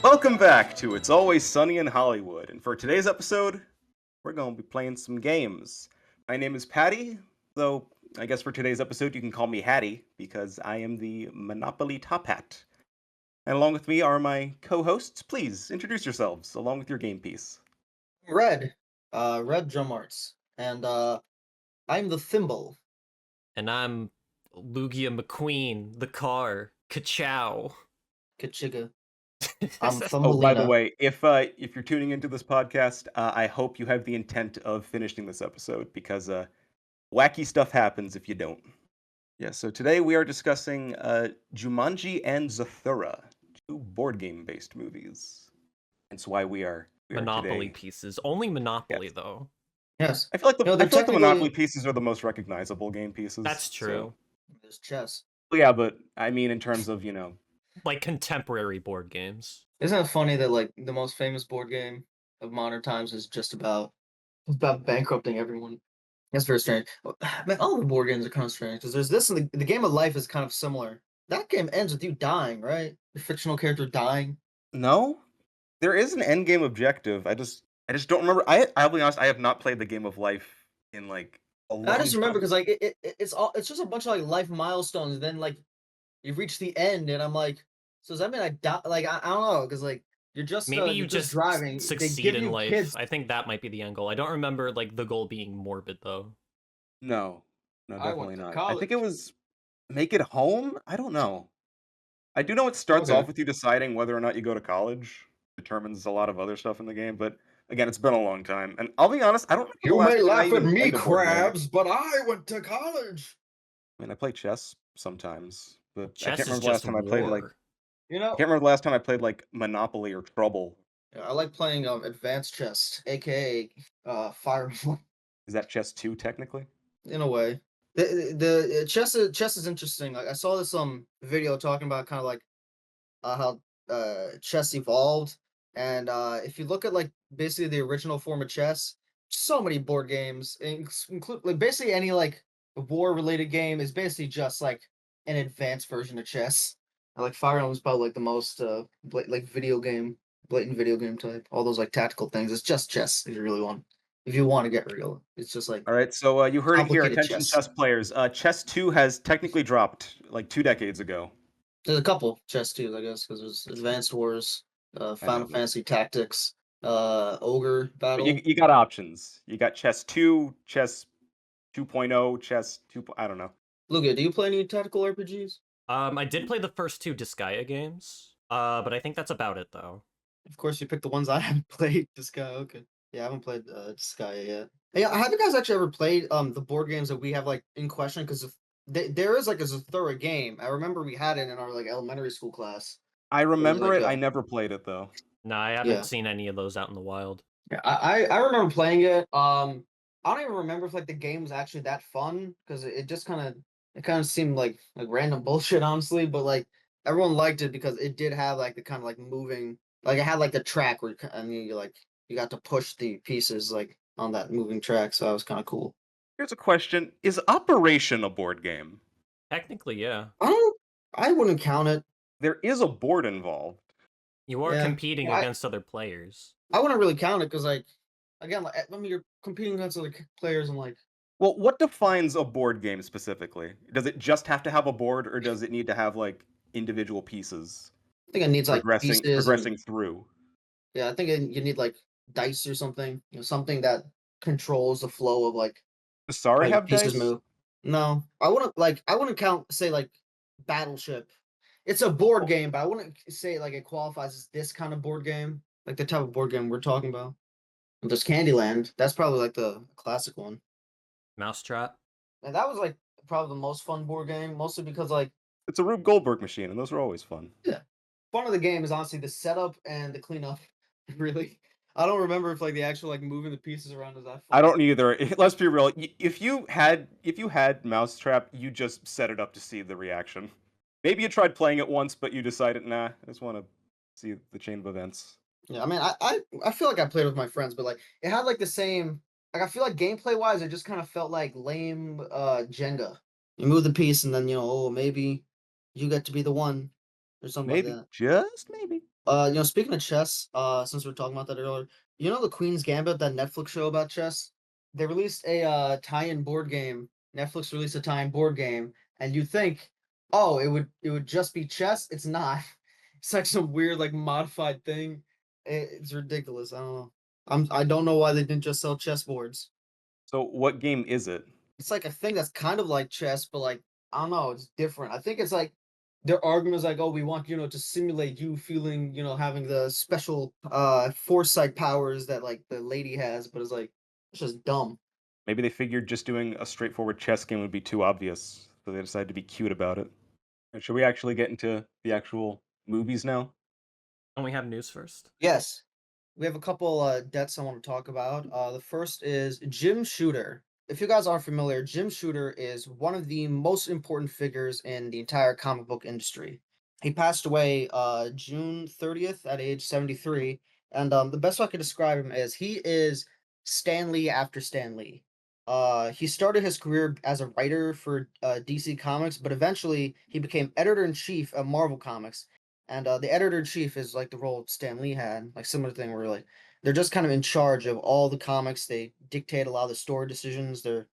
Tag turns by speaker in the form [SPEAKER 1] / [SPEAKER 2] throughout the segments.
[SPEAKER 1] Welcome back to It's Always Sunny in Hollywood, and for today's episode, we're going to be playing some games. My name is Patty, though I guess for today's episode you can call me Hattie, because I am the Monopoly Top Hat. And along with me are my co-hosts. Please introduce yourselves, along with your game piece.
[SPEAKER 2] Red, Red Drum Arts, and I'm the Thimble.
[SPEAKER 3] And I'm Lugia McQueen, the car. Ka-chow.
[SPEAKER 2] Kachiga. I'm
[SPEAKER 1] Oh, by the
[SPEAKER 2] Thumbelina.
[SPEAKER 1] way, if you're tuning into this podcast, I hope you have the intent of finishing this episode, because wacky stuff happens if you don't. Yeah, so today we are discussing Jumanji and Zathura, two board game based movies. That's why we are
[SPEAKER 3] Monopoly
[SPEAKER 1] today.
[SPEAKER 3] pieces. Only Monopoly,
[SPEAKER 1] Yes.
[SPEAKER 3] though.
[SPEAKER 2] Yes.
[SPEAKER 1] I feel like the
[SPEAKER 2] No,
[SPEAKER 1] I
[SPEAKER 2] they're
[SPEAKER 1] feel like the Monopoly
[SPEAKER 2] technically
[SPEAKER 1] pieces are the most recognizable game pieces.
[SPEAKER 3] That's true.
[SPEAKER 2] there's chess.
[SPEAKER 1] So yeah, but I mean in terms of,
[SPEAKER 3] Like contemporary board games.
[SPEAKER 2] Isn't it funny that like the most famous board game of modern times is just about bankrupting everyone? That's very strange. Man, all the board games are kind of strange because there's this, and the game of life is kind of similar. That game ends with you dying, right? The fictional character dying.
[SPEAKER 1] no, there is an end game objective. I just don't remember. I'll be honest, I have not played the game of life in like a
[SPEAKER 2] I
[SPEAKER 1] long
[SPEAKER 2] just remember
[SPEAKER 1] time.
[SPEAKER 2] because like it's just a bunch of like life milestones. Then like you reach the end, and I'm like, so does that mean I die? Like I don't know, because like
[SPEAKER 3] Maybe you
[SPEAKER 2] you're just
[SPEAKER 3] just
[SPEAKER 2] driving. They
[SPEAKER 3] succeed
[SPEAKER 2] give
[SPEAKER 3] in
[SPEAKER 2] you
[SPEAKER 3] life.
[SPEAKER 2] kids.
[SPEAKER 3] I think that might be the end goal. I don't remember like the goal being morbid though.
[SPEAKER 1] No. No,
[SPEAKER 2] I went
[SPEAKER 1] definitely
[SPEAKER 2] to
[SPEAKER 1] not. I think it
[SPEAKER 2] college.
[SPEAKER 1] was make it home? I don't know. I do know it starts
[SPEAKER 2] Okay.
[SPEAKER 1] off with you deciding whether or not you go to college. Determines a lot of other stuff in the game, but again, it's been a long time. And I'll be honest, I don't remember the
[SPEAKER 2] You
[SPEAKER 1] last
[SPEAKER 2] may
[SPEAKER 1] time I
[SPEAKER 2] laugh at
[SPEAKER 1] even
[SPEAKER 2] me,
[SPEAKER 1] played a board game.
[SPEAKER 2] crabs, but I went to college.
[SPEAKER 1] I mean, I play chess sometimes, but I can't
[SPEAKER 3] Chess is
[SPEAKER 1] remember the last
[SPEAKER 3] just
[SPEAKER 1] time I played like
[SPEAKER 3] war.
[SPEAKER 2] You
[SPEAKER 1] I
[SPEAKER 2] know,
[SPEAKER 1] can't remember the last time I played like Monopoly or Trouble.
[SPEAKER 2] I like playing advanced chess, aka Fire Emblem,
[SPEAKER 1] Is that chess 2 technically?
[SPEAKER 2] in a way. The chess is interesting. Like I saw this video talking about kind of like how chess evolved. And if you look at like basically the original form of chess, so many board games, include like basically any like war related game is basically just like an advanced version of chess. Like Fire Emblem is probably like the most like blatant video game type. All those like tactical things. It's just chess if you really want. If you want to get real, it's just like
[SPEAKER 1] All right, so you heard it here.
[SPEAKER 2] complicated
[SPEAKER 1] Attention,
[SPEAKER 2] chess.
[SPEAKER 1] chess players. Chess 2 has technically dropped like 2 decades ago.
[SPEAKER 2] There's a couple chess too, I guess, because there's Advanced Wars,
[SPEAKER 1] I know,
[SPEAKER 2] Final
[SPEAKER 1] but
[SPEAKER 2] Fantasy Tactics, Ogre
[SPEAKER 1] you
[SPEAKER 2] Battle.
[SPEAKER 1] you got options. You got chess 2, chess 2.0, chess 2. I don't know.
[SPEAKER 2] Lugia, do you play any tactical RPGs?
[SPEAKER 3] I did play the first two Disgaea games. But I think that's about it though.
[SPEAKER 2] Of course, you picked the ones I haven't played. Disgaea, okay. Yeah, I haven't played Disgaea yet. Hey, have you guys actually ever played the board games that we have like in question? Because there is like a Zathura game. I remember we had it in our like elementary school class.
[SPEAKER 1] I
[SPEAKER 2] It was
[SPEAKER 1] remember
[SPEAKER 2] like
[SPEAKER 1] it. I never played it though.
[SPEAKER 3] No, I haven't
[SPEAKER 2] yeah.
[SPEAKER 3] seen any of those out in the wild.
[SPEAKER 2] Yeah, I remember playing it. I don't even remember if like the game was actually that fun because it just kind of seemed like random bullshit, honestly. But like everyone liked it because it did have like the kind of like moving, like it had like the track where I mean you like you got to push the pieces like on that moving track, so that was kind of cool.
[SPEAKER 1] Here's a question: is Operation a board game?
[SPEAKER 3] Technically, yeah.
[SPEAKER 2] I don't, I wouldn't count it.
[SPEAKER 1] There is a board involved.
[SPEAKER 3] You are
[SPEAKER 2] Yeah,
[SPEAKER 3] competing
[SPEAKER 2] I
[SPEAKER 3] against other players.
[SPEAKER 2] I wouldn't really count it because like again, like I mean you're competing against other players and like
[SPEAKER 1] Well, what defines a board game specifically? Does it just have to have a board, or does it need to have like individual pieces
[SPEAKER 2] I think it needs like
[SPEAKER 1] progressing
[SPEAKER 2] pieces and
[SPEAKER 1] progressing through?
[SPEAKER 2] yeah, I think you need like dice or something, something that controls the flow of like
[SPEAKER 1] Does
[SPEAKER 2] how
[SPEAKER 1] Sorry
[SPEAKER 2] your
[SPEAKER 1] have
[SPEAKER 2] pieces
[SPEAKER 1] dice?
[SPEAKER 2] move. No, I wouldn't count say like Battleship. It's a board game, but I wouldn't say like it qualifies as this kind of board game, like the type of board game we're talking about. There's Candyland. That's probably like the classic one.
[SPEAKER 3] Mousetrap.
[SPEAKER 2] And that was like probably the most fun board game, mostly because like
[SPEAKER 1] It's a Rube Goldberg machine, and those are always fun.
[SPEAKER 2] yeah, fun of the game is honestly the setup and the cleanup. Really, I don't remember if like the actual like moving the pieces around is that
[SPEAKER 1] I
[SPEAKER 2] fun.
[SPEAKER 1] don't either. Let's be real. If you had Mousetrap, you just set it up to see the reaction. Maybe you tried playing it once, but you decided, nah, I just want to see the chain of events.
[SPEAKER 2] Yeah, I mean, I feel like I played with my friends, but like it had like the same. Like I feel like gameplay wise, it just kind of felt like lame Jenga. You move the piece, and then oh maybe you get to be the one or something like
[SPEAKER 1] Maybe,
[SPEAKER 2] that.
[SPEAKER 1] just maybe.
[SPEAKER 2] Speaking of chess, since we were talking about that earlier, you know the Queen's Gambit, that Netflix show about chess? They released a tie-in board game. Netflix released a tie-in board game, and you think, oh, it would just be chess. It's not. It's like some weird like modified thing. It's ridiculous. I don't know. I don't know why they didn't just sell chessboards.
[SPEAKER 1] So, what game is it?
[SPEAKER 2] It's like a thing that's kind of like chess, but like I don't know, it's different. I think it's like their argument is like, oh, we want to simulate you feeling, having the special foresight powers that like the lady has, but it's just dumb.
[SPEAKER 1] Maybe they figured just doing a straightforward chess game would be too obvious, so they decided to be cute about it. And should we actually get into the actual movies now?
[SPEAKER 3] Don't we have news first?
[SPEAKER 2] Yes. We have a couple deaths I want to talk about. The first is Jim Shooter. If you guys aren't familiar, Jim Shooter is one of the most important figures in the entire comic book industry. He passed away June 30th at age 73. And the best way I could describe him is he is Stan Lee after Stan Lee. He started his career as a writer for DC Comics, but eventually he became editor in chief of Marvel Comics. And the editor in chief is like the role Stan Lee had, like similar thing where like they're just kind of in charge of all the comics. They dictate a lot of the story decisions. They're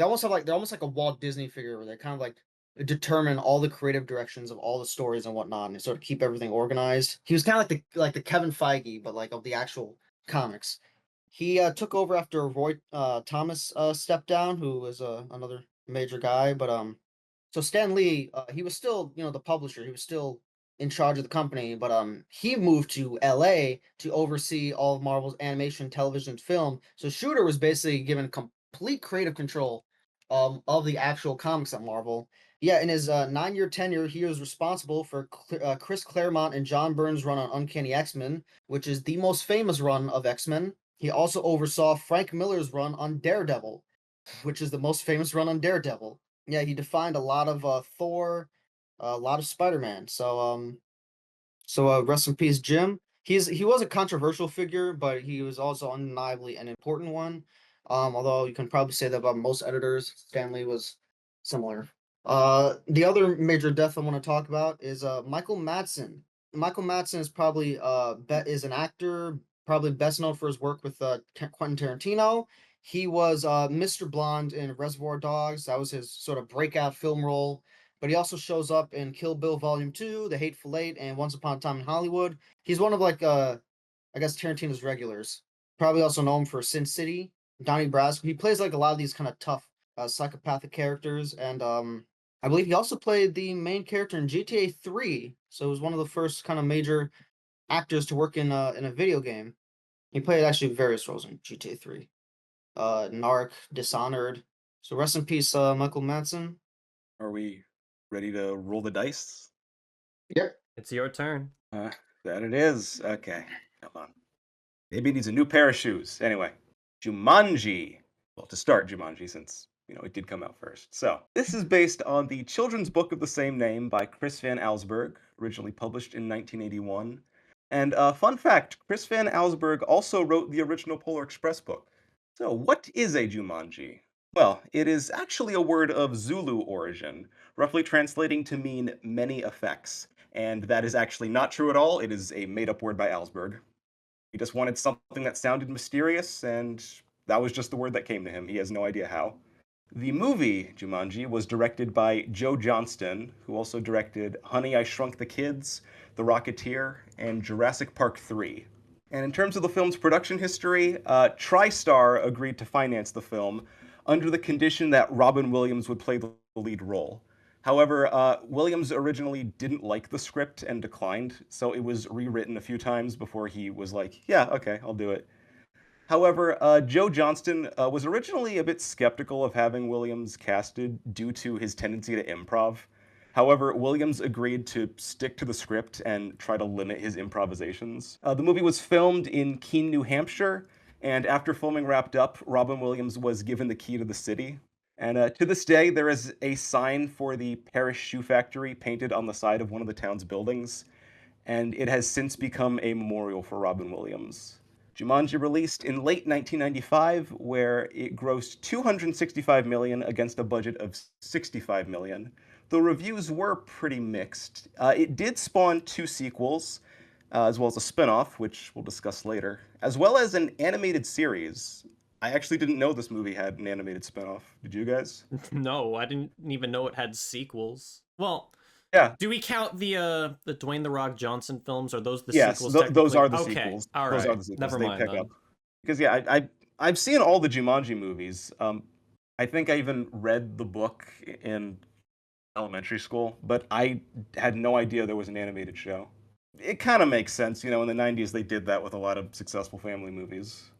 [SPEAKER 2] almost like a Walt Disney figure where they kind of like determine all the creative directions of all the stories and whatnot, and they sort of keep everything organized. He was kind of like the Kevin Feige, but like of the actual comics. He took over after Roy Thomas stepped down, who was another major guy. But so Stan Lee, he was still the publisher. He was still in charge of the company, but he moved to LA to oversee all of Marvel's animation, television, film. So Shooter was basically given complete creative control of the actual comics at Marvel. Yeah, in his 9-year tenure, he was responsible for Chris Claremont and John Byrne's run on Uncanny X-Men, which is the most famous run of X-Men. He also oversaw Frank Miller's run on Daredevil, which is the most famous run on Daredevil. Yeah, he defined a lot of Thor, a lot of Spider-Man. So rest in peace, Jim. He was a controversial figure, but he was also undeniably an important one. Although you can probably say that about most editors, Stanley was similar. The other major death I want to talk about is Michael Madsen. Michael Madsen is probably is an actor, probably best known for his work with Quentin Tarantino. He was Mr. Blonde in Reservoir Dogs. That was his sort of breakout film role, but he also shows up in Kill Bill Volume 2, The Hateful Eight, and Once Upon a Time in Hollywood. He's one of like I guess Tarantino's regulars. Probably also known for Sin City, Donnie Brasco. He plays like a lot of these kind of tough psychopathic characters, and I believe he also played the main character in GTA 3. So he was one of the first kind of major actors to work in a video game. He played actually various roles in GTA 3. Narc, Dishonored. So rest in peace, Michael Madsen.
[SPEAKER 1] Are we ready to roll the dice?
[SPEAKER 2] Yep.
[SPEAKER 3] It's your turn.
[SPEAKER 1] That it is. Okay, come on. Maybe it needs a new pair of shoes. Anyway, Jumanji. Well, to start Jumanji, since it did come out first. So this is based on the children's book of the same name by Chris Van Allsburg, originally published in 1981. And fun fact: Chris Van Allsburg also wrote the original Polar Express book. So what is a Jumanji? Well, it is actually a word of Zulu origin, roughly translating to mean many effects. And that is actually not true at all. It is a made-up word by Allsburg. He just wanted something that sounded mysterious, and that was just the word that came to him. He has no idea how. The movie Jumanji was directed by Joe Johnston, who also directed Honey, I Shrunk the Kids, The Rocketeer, and Jurassic Park 3. And in terms of the film's production history, TriStar agreed to finance the film under the condition that Robin Williams would play the lead role. However, Williams originally didn't like the script and declined, so it was rewritten a few times before he was like, yeah, okay, I'll do it. However, Joe Johnston was originally a bit skeptical of having Williams casted due to his tendency to improv. However, Williams agreed to stick to the script and try to limit his improvisations. The movie was filmed in Keene, New Hampshire, and after filming wrapped up, Robin Williams was given the key to the city. And to this day, there is a sign for the Paris Shoe Factory painted on the side of one of the town's buildings, and it has since become a memorial for Robin Williams. Jumanji released in late 1995, where it grossed $265 million against a budget of $65 million. The reviews were pretty mixed. It did spawn two sequels. as well as a spin-off, which we'll discuss later, as well as an animated series. I actually didn't know this movie had an animated spin-off. Did you guys?
[SPEAKER 3] No, I didn't even know it had sequels. Well,
[SPEAKER 1] Yeah.
[SPEAKER 3] do we count the Dwayne the Rock Johnson films? Are those the
[SPEAKER 1] Yes,
[SPEAKER 3] sequels
[SPEAKER 1] those
[SPEAKER 3] technically?
[SPEAKER 1] are the
[SPEAKER 3] Okay,
[SPEAKER 1] sequels.
[SPEAKER 3] all
[SPEAKER 1] Those are
[SPEAKER 3] right.
[SPEAKER 1] the sequels.
[SPEAKER 3] Never
[SPEAKER 1] They
[SPEAKER 3] mind
[SPEAKER 1] pick up
[SPEAKER 3] then.
[SPEAKER 1] because yeah, I've seen all the Jumanji movies. I think I even read the book in elementary school, but I had no idea there was an animated show. It kind of makes sense, in the 90s they did that with a lot of successful family movies.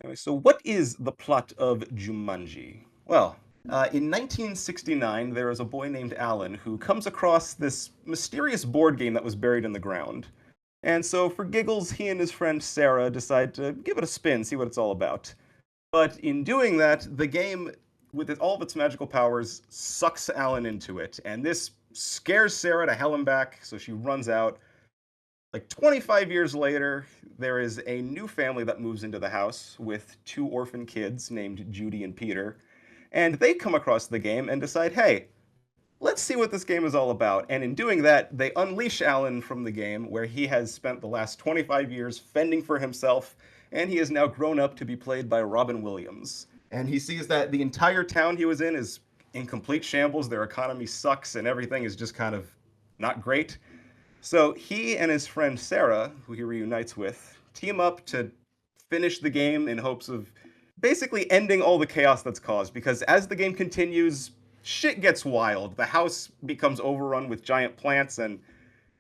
[SPEAKER 1] Anyway, so what is the plot of Jumanji? Well, in 1969, there is a boy named Alan who comes across this mysterious board game that was buried in the ground. And so, for giggles, he and his friend Sarah decide to give it a spin, see what it's all about. But in doing that, the game, with all of its magical powers, sucks Alan into it. And this scares Sarah to hell and back, so she runs out. Like 25 years later, there is a new family that moves into the house with two orphan kids named Judy and Peter. And they come across the game and decide, hey, let's see what this game is all about. And in doing that, they unleash Alan from the game, where he has spent the last 25 years fending for himself, and he is now grown up to be played by Robin Williams. And he sees that the entire town he was in is in complete shambles, their economy sucks, and everything is just kind of not great. So he and his friend Sarah, who he reunites with, team up to finish the game in hopes of basically ending all the chaos that's caused. Because as the game continues, shit gets wild. The house becomes overrun with giant plants, and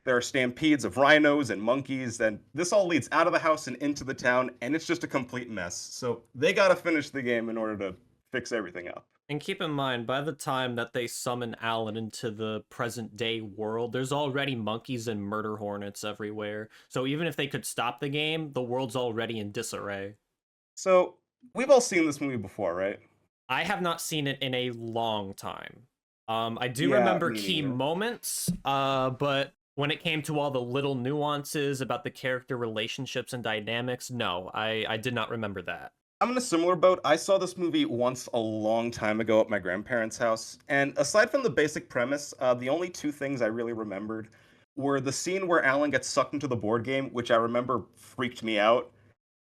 [SPEAKER 1] there are stampedes of rhinos and monkeys, and this all leads out of the house and into the town, and it's just a complete mess. So they gotta finish the game in order to fix everything up.
[SPEAKER 3] And keep in mind, by the time that they summon Alan into the present day world, there's already monkeys and murder hornets everywhere. So even if they could stop the game, the world's already in disarray.
[SPEAKER 1] So we've all seen this movie before, right?
[SPEAKER 3] I have not seen it in a long time. I do
[SPEAKER 1] Yeah,
[SPEAKER 3] remember
[SPEAKER 1] me
[SPEAKER 3] key
[SPEAKER 1] neither.
[SPEAKER 3] moments, but when it came to all the little nuances about the character relationships and dynamics, no, I did not remember that.
[SPEAKER 1] I'm in a similar boat. I saw this movie once a long time ago at my grandparents' house, and aside from the basic premise, the only two things I really remembered were the scene where Alan gets sucked into the board game, which I remember freaked me out,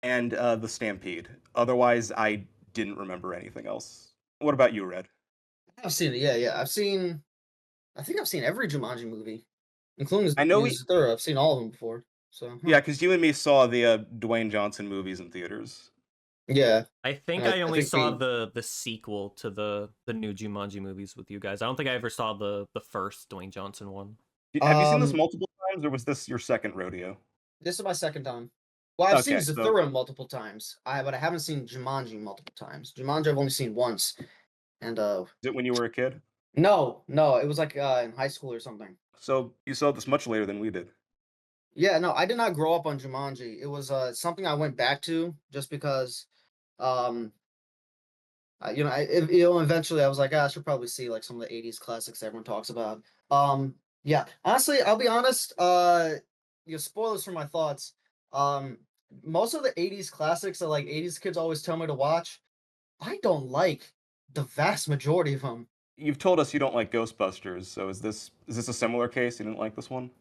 [SPEAKER 1] and the stampede. Otherwise, I didn't remember anything else. What about you, Red?
[SPEAKER 2] I've seen it. Yeah, yeah. I think I've seen every Jumanji movie, including
[SPEAKER 1] I know,
[SPEAKER 2] Zathura. I've seen all of them before. So,
[SPEAKER 1] yeah, because you and me saw the Dwayne Johnson movies in theaters.
[SPEAKER 2] yeah,
[SPEAKER 3] I
[SPEAKER 2] and
[SPEAKER 3] think
[SPEAKER 2] I,
[SPEAKER 3] I
[SPEAKER 2] I
[SPEAKER 3] only
[SPEAKER 2] think
[SPEAKER 3] saw the sequel to the new Jumanji movies with you guys. I don't think I ever saw the first Dwayne Johnson one.
[SPEAKER 1] Have you seen this
[SPEAKER 2] um
[SPEAKER 1] multiple times, or was this your second rodeo?
[SPEAKER 2] this is my second time. Well, I've seen
[SPEAKER 1] Okay, so
[SPEAKER 2] Zathura multiple times. But I haven't seen Jumanji multiple times. Jumanji I've only seen once, and
[SPEAKER 1] is it when you were a kid?
[SPEAKER 2] no, it was like in high school or something.
[SPEAKER 1] So you saw this much later than we did.
[SPEAKER 2] Yeah, no, I did not grow up on Jumanji. It was something I went back to just because um eventually I was like, I should probably see like some of the '80s classics everyone talks about. Yeah, honestly, I'll be honest. Spoilers for my thoughts. Um, Most of the '80s classics that like '80s kids always tell me to watch, I don't like the vast majority of them.
[SPEAKER 1] You've told us you don't like Ghostbusters, so is this a similar case? You didn't like this one?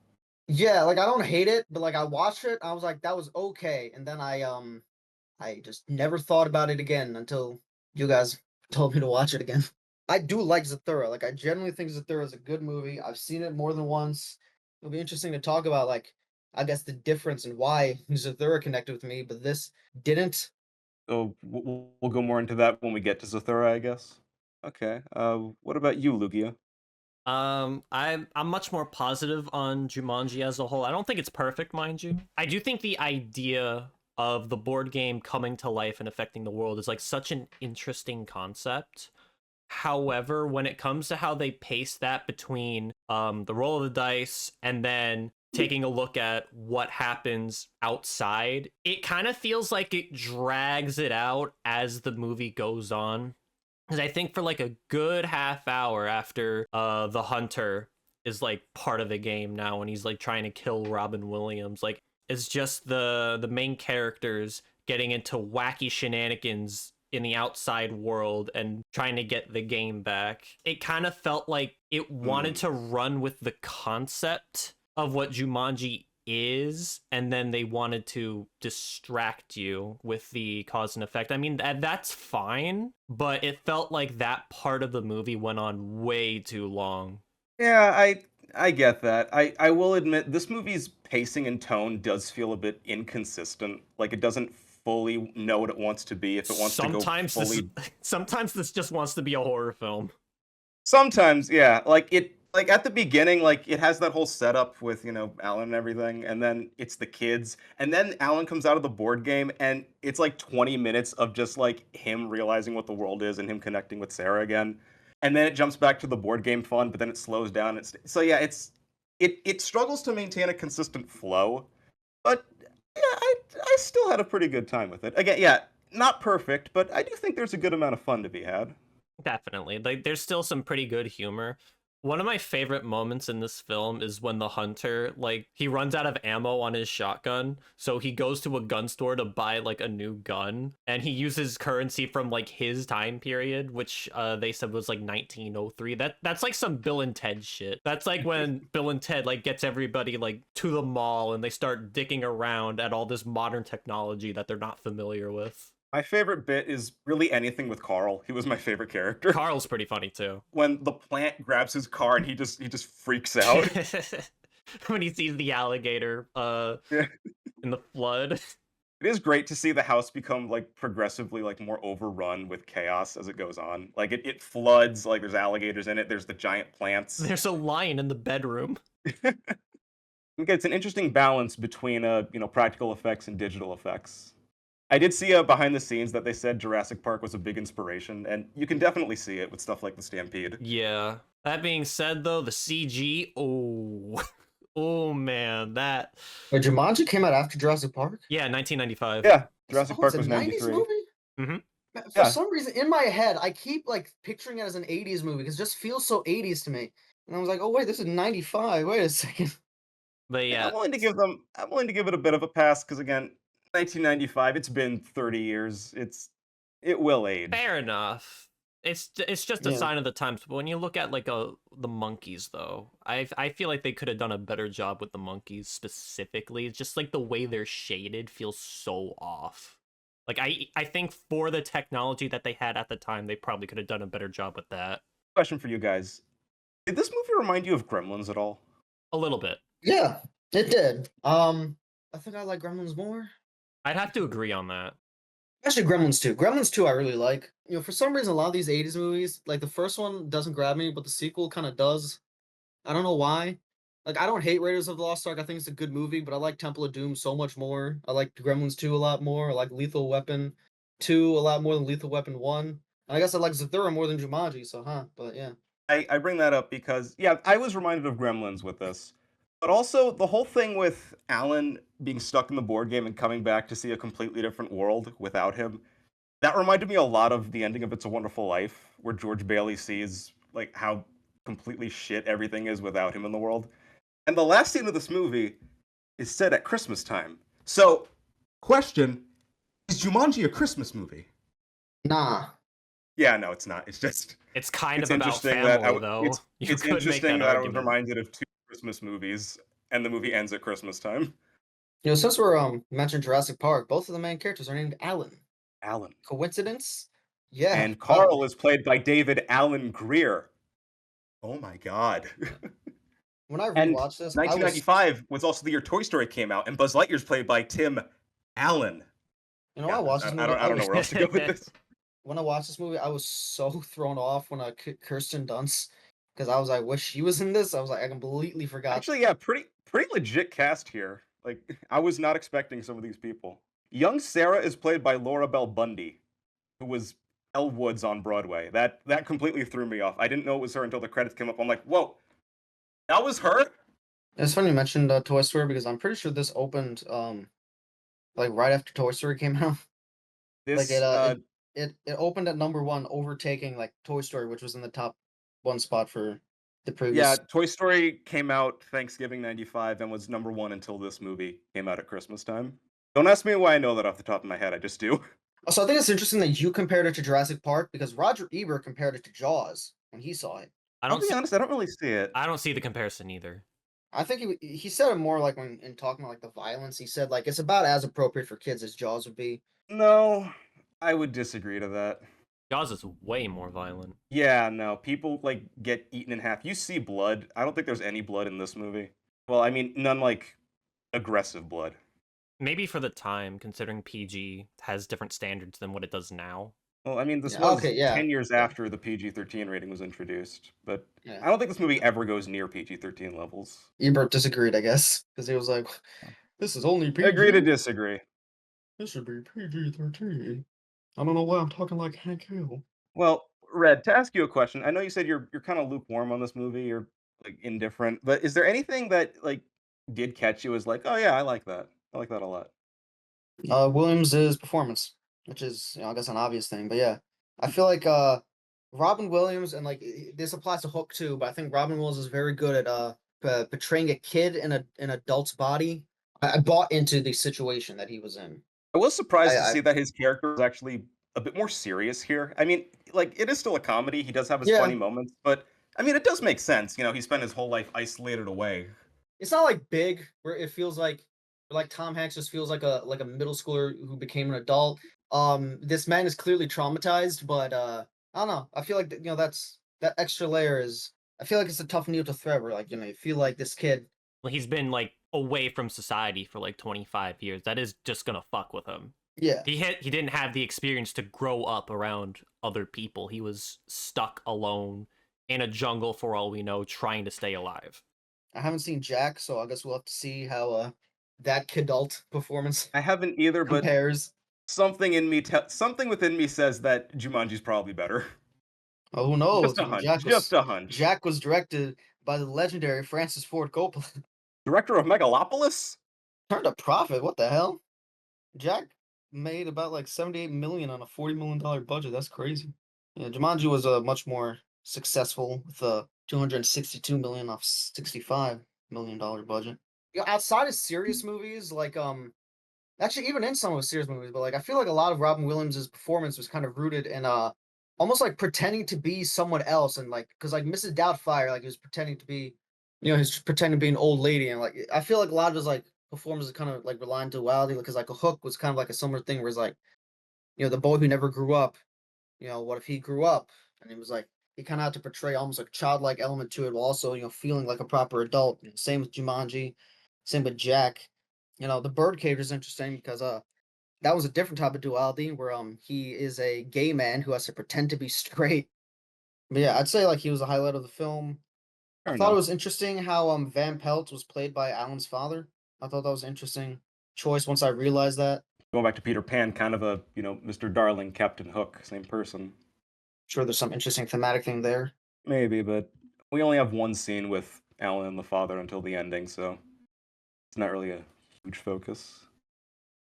[SPEAKER 2] Yeah, like I don't hate it, but like I watched it, I was like, that was okay, and then I just never thought about it again until you guys told me to watch it again. I do like Zathura. Like I genuinely think Zathura is a good movie. I've seen it more than once. It'll be interesting to talk about like I guess the difference and why Zathura connected with me, but this didn't.
[SPEAKER 1] So we'll go more into that when we get to Zathura, I guess. Okay. What about you, Lugia?
[SPEAKER 3] I'm much more positive on Jumanji as a whole. I don't think it's perfect, mind you. I do think the idea of the board game coming to life and affecting the world is like such an interesting concept. However, when it comes to how they pace that between the roll of the dice and then taking a look at what happens outside, it kind of feels like it drags it out as the movie goes on. Because I think for like a good half hour after the hunter is like part of the game now, and he's like trying to kill Robin Williams, like it's just the main characters getting into wacky shenanigans in the outside world and trying to get the game back. It kind of felt like it wanted
[SPEAKER 1] Hmm.
[SPEAKER 3] to run with the concept of what Jumanji is, and then they wanted to distract you with the cause and effect. I mean, that's fine, but it felt like that part of the movie went on way too long.
[SPEAKER 1] Yeah, I get that. I will admit this movie's pacing and tone does feel a bit inconsistent. Like it doesn't fully know what it wants to be if it wants to go
[SPEAKER 3] Sometimes
[SPEAKER 1] fully.
[SPEAKER 3] sometimes this just wants to be a horror film.
[SPEAKER 1] Sometimes, yeah. Like at the beginning, like it has that whole setup with, Alan and everything, and then it's the kids, and then Alan comes out of the board game and it's like 20 minutes of just like him realizing what the world is and him connecting with Sarah again. And then it jumps back to the board game fun, but then it slows down. So yeah, it struggles to maintain a consistent flow, but yeah, I still had a pretty good time with it. Again, yeah, not perfect, but I do think there's a good amount of fun to be had.
[SPEAKER 3] Definitely. Like there's still some pretty good humor. One of my favorite moments in this film is when the hunter, like, he runs out of ammo on his shotgun, so he goes to a gun store to buy like a new gun, and he uses currency from like his time period, which they said was like 1903. That's like some Bill and Ted shit. That's like when Bill and Ted like gets everybody like to the mall and they start dicking around at all this modern technology that they're not familiar with.
[SPEAKER 1] My favorite bit is really anything with Carl. He was my favorite character.
[SPEAKER 3] Carl's pretty funny too.
[SPEAKER 1] When the plant grabs his car and he just freaks out.
[SPEAKER 3] When he sees the alligator
[SPEAKER 1] Yeah.
[SPEAKER 3] in the flood.
[SPEAKER 1] It is great to see the house become like progressively like more overrun with chaos as it goes on. Like it floods, like there's alligators in it, there's the giant plants.
[SPEAKER 3] There's a lion in the bedroom.
[SPEAKER 1] Okay, it's an interesting balance between practical effects and digital effects. I did see behind the scenes that they said Jurassic Park was a big inspiration, and you can definitely see it with stuff like the Stampede.
[SPEAKER 3] Yeah. That being said, though, the CG, oh, oh man, that.
[SPEAKER 2] Wait, Jumanji came out after Jurassic Park?
[SPEAKER 3] Yeah, 1995.
[SPEAKER 1] Yeah, Jurassic
[SPEAKER 2] Oh,
[SPEAKER 1] Park
[SPEAKER 2] it's
[SPEAKER 1] was
[SPEAKER 2] a 90s
[SPEAKER 1] 93.
[SPEAKER 2] movie?
[SPEAKER 3] Mm-hmm.
[SPEAKER 2] For
[SPEAKER 1] Yeah.
[SPEAKER 2] some reason, in my head, I keep like picturing it as an 80s movie because it just feels so 80s to me. And I was like, oh wait, this is 95. Wait a second.
[SPEAKER 3] But yeah,
[SPEAKER 1] I'm willing to give it a bit of a pass because again, 1995. It's been 30 years. It will age.
[SPEAKER 3] fair enough. It's just a
[SPEAKER 2] Yeah.
[SPEAKER 3] sign of the times. But when you look at like the monkeys, though, I feel like they could have done a better job with the monkeys specifically. It's just like the way they're shaded feels so off. Like I think for the technology that they had at the time, they probably could have done a better job with that.
[SPEAKER 1] Question for you guys: did this movie remind you of Gremlins at all?
[SPEAKER 3] A little bit.
[SPEAKER 2] Yeah, it did. I think I like Gremlins more.
[SPEAKER 3] I'd have to agree on that.
[SPEAKER 2] Actually, Gremlins 2. Gremlins 2 I really like. For some reason, a lot of these 80s movies, like the first one doesn't grab me, but the sequel kind of does. I don't know why. Like, I don't hate Raiders of the Lost Ark. I think it's a good movie, but I like Temple of Doom so much more. I like Gremlins 2 a lot more. I like Lethal Weapon 2 a lot more than Lethal Weapon 1. And I guess I like Zathura more than Jumanji, so but yeah.
[SPEAKER 1] I bring that up because yeah, I was reminded of Gremlins with this, but also the whole thing with Alan being stuck in the board game and coming back to see a completely different world without him. That reminded me a lot of the ending of It's a Wonderful Life, where George Bailey sees like how completely shit everything is without him in the world. And the last scene of this movie is set at Christmas time. So, question, is Jumanji a Christmas movie?
[SPEAKER 2] Nah.
[SPEAKER 1] Yeah, no, it's not. It's just
[SPEAKER 3] It's kind
[SPEAKER 1] it's
[SPEAKER 3] of about
[SPEAKER 1] interesting
[SPEAKER 3] family,
[SPEAKER 1] that
[SPEAKER 3] though.
[SPEAKER 1] it's
[SPEAKER 3] could make
[SPEAKER 1] interesting
[SPEAKER 3] that
[SPEAKER 1] that I was
[SPEAKER 3] argument.
[SPEAKER 1] reminded of two Christmas movies, and the movie ends at Christmas time.
[SPEAKER 2] Since we're mentioned Jurassic Park, both of the main characters are named Alan.
[SPEAKER 1] Alan.
[SPEAKER 2] Coincidence? Yeah.
[SPEAKER 1] And Carl is played by David Alan Greer. Oh my god.
[SPEAKER 2] When I
[SPEAKER 1] And
[SPEAKER 2] rewatched this,
[SPEAKER 1] 1995 was also the year Toy Story came out, and Buzz Lightyear's played by Tim Allen.
[SPEAKER 2] I watched this movie.
[SPEAKER 1] I don't know where else to go with this.
[SPEAKER 2] When I watched this movie, I was so thrown off when Kirsten Dunst, because I was like, "Was she was in this?" I was like, I completely forgot.
[SPEAKER 1] Actually, yeah, pretty legit cast here. Like, I was not expecting some of these people. Young Sarah is played by Laura Bell Bundy, who was Elle Woods on Broadway. That completely threw me off. I didn't know it was her until the credits came up. I'm like, whoa, that was her?
[SPEAKER 2] It's funny you mentioned Toy Story because I'm pretty sure this opened like right after Toy Story came out.
[SPEAKER 1] This
[SPEAKER 2] Like it opened at #1, overtaking like Toy Story, which was in the top one spot for the previous.
[SPEAKER 1] yeah, Toy Story came out Thanksgiving '95 and was #1 until this movie came out at Christmas time. Don't ask me why I know that off the top of my head. I just do.
[SPEAKER 2] So I think it's interesting that you compared it to Jurassic Park because Roger Ebert compared it to Jaws when he saw it.
[SPEAKER 3] I
[SPEAKER 1] I'll
[SPEAKER 3] don't
[SPEAKER 1] be
[SPEAKER 3] see,
[SPEAKER 1] honest, I don't really see it.
[SPEAKER 3] I don't see the comparison either.
[SPEAKER 2] I think he said it more like when in talking about like the violence. He said like it's about as appropriate for kids as Jaws would be.
[SPEAKER 1] No, I would disagree to that.
[SPEAKER 3] Jaws is way more violent.
[SPEAKER 1] Yeah, no, people like get eaten in half. You see blood. I don't think there's any blood in this movie. Well, I mean, none like aggressive blood.
[SPEAKER 3] Maybe for the time, considering PG has different standards than what it does now.
[SPEAKER 1] Well, I mean, this
[SPEAKER 2] Yeah.
[SPEAKER 1] was
[SPEAKER 2] Okay. Yeah.
[SPEAKER 1] 10 years
[SPEAKER 2] Yeah.
[SPEAKER 1] after the PG-13 rating was introduced, but
[SPEAKER 2] Yeah.
[SPEAKER 1] I don't think this movie ever goes near PG-13 levels.
[SPEAKER 2] Ebert disagreed, I guess, because he was like, "This is only
[SPEAKER 1] Agree to
[SPEAKER 2] PG.
[SPEAKER 1] disagree.
[SPEAKER 2] This should be PG-13." I don't know why I'm talking like Hank Hill.
[SPEAKER 1] Well, Red, to ask you a question, I know you said you're kind of lukewarm on this movie, you're like indifferent, but is there anything that like did catch you as like, oh yeah, I like that. I like that a lot.
[SPEAKER 2] Williams' performance, which is I guess an obvious thing, but yeah, I feel like Robin Williams and like this applies to Hook too, but I think Robin Williams is very good at portraying a kid in an adult's body. I bought into the situation that he was in.
[SPEAKER 1] I was surprised to
[SPEAKER 2] I
[SPEAKER 1] see that his character was actually a bit more serious here. I mean, like it is still a comedy. He does have his
[SPEAKER 2] Yeah,
[SPEAKER 1] funny moments, but I mean, it does make sense. You know, he spent his whole life isolated away.
[SPEAKER 2] it's not like Big where it feels like Tom Hanks just feels like a middle schooler who became an adult. This man is clearly traumatized, but I don't know. I feel like that's that extra layer is. I feel like it's a tough needle to thread. Where like you feel like this kid.
[SPEAKER 3] Well, he's been like away from society for like 25 years. That is just gonna fuck with him.
[SPEAKER 2] Yeah,
[SPEAKER 3] He didn't have the experience to grow up around other people. He was stuck alone in a jungle for all we know, trying to stay alive.
[SPEAKER 2] I haven't seen Jack, so I guess we'll have to see how that kidult performance
[SPEAKER 1] I haven't either, but
[SPEAKER 2] compares.
[SPEAKER 1] something within me says that Jumanji's probably better.
[SPEAKER 2] Oh, who knows?
[SPEAKER 1] Just a hunch.
[SPEAKER 2] Jack
[SPEAKER 1] Just
[SPEAKER 2] was
[SPEAKER 1] a hunch.
[SPEAKER 2] Jack was directed by the legendary Francis Ford Coppola.
[SPEAKER 1] Director of Megalopolis?
[SPEAKER 2] Turned a profit. What the hell? Jack made about like 78 million on a $40 million budget. That's crazy. Yeah, Jumanji was much more successful with a 262 million off $65 million budget. Outside of serious movies, like actually even in some of the serious movies, but like I feel like a lot of Robin Williams' performance was kind of rooted in almost like pretending to be someone else and like because like Mrs. Doubtfire, like he was pretending to be he's pretending to be an old lady and like I feel like a lot of his like performances kind of like rely on duality because like a Hook was kind of like a similar thing where it's like the boy who never grew up, what if he grew up and he was like he kind of had to portray almost like childlike element to it while also feeling like a proper adult. Same with Jumanji, same with Jack. The Birdcage is interesting because that was a different type of duality where he is a gay man who has to pretend to be straight. But yeah, I'd say like he was a highlight of the film. I
[SPEAKER 1] Fair
[SPEAKER 2] thought it
[SPEAKER 1] enough.
[SPEAKER 2] was interesting how Van Pelt was played by Alan's father. I thought that was an interesting choice once I realized that.
[SPEAKER 1] Going back to Peter Pan, kind of a, Mr. Darling, Captain Hook, same person.
[SPEAKER 2] Sure, there's some interesting thematic thing there.
[SPEAKER 1] Maybe, but we only have one scene with Alan and the father until the ending, so it's not really a huge focus.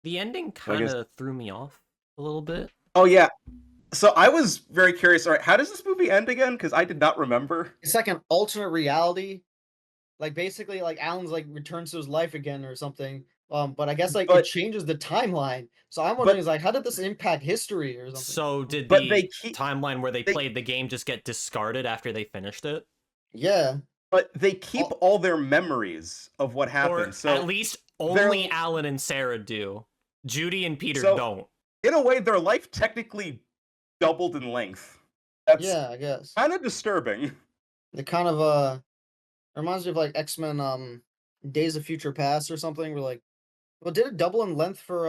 [SPEAKER 3] The ending
[SPEAKER 1] So I
[SPEAKER 3] kind
[SPEAKER 1] guess.
[SPEAKER 3] of threw me off a little bit.
[SPEAKER 1] Oh yeah. So I was very curious. All right, how does this movie end again? Because I did not remember.
[SPEAKER 2] It's like an alternate reality. Like basically like Alan's like returns to his life again or something. But I guess like it
[SPEAKER 1] But
[SPEAKER 2] changes the timeline. So I'm wondering
[SPEAKER 1] but
[SPEAKER 2] is like how did this impact history or something?
[SPEAKER 3] So did
[SPEAKER 1] but they
[SPEAKER 3] the
[SPEAKER 1] keep
[SPEAKER 3] timeline where they
[SPEAKER 1] they
[SPEAKER 3] played the game just get discarded after they finished it?
[SPEAKER 2] Yeah.
[SPEAKER 1] but they keep
[SPEAKER 2] All,
[SPEAKER 1] all their memories of what happened.
[SPEAKER 3] Or at
[SPEAKER 1] So
[SPEAKER 3] least
[SPEAKER 1] they're
[SPEAKER 3] only Alan and Sarah do. Judy and Peter
[SPEAKER 1] so
[SPEAKER 3] don't.
[SPEAKER 1] in a way their life technically doubled in length. That's
[SPEAKER 2] yeah, I guess.
[SPEAKER 1] kind of disturbing.
[SPEAKER 2] The kind of reminds me of like X-Men Days of Future Past or something where like well did it double in length for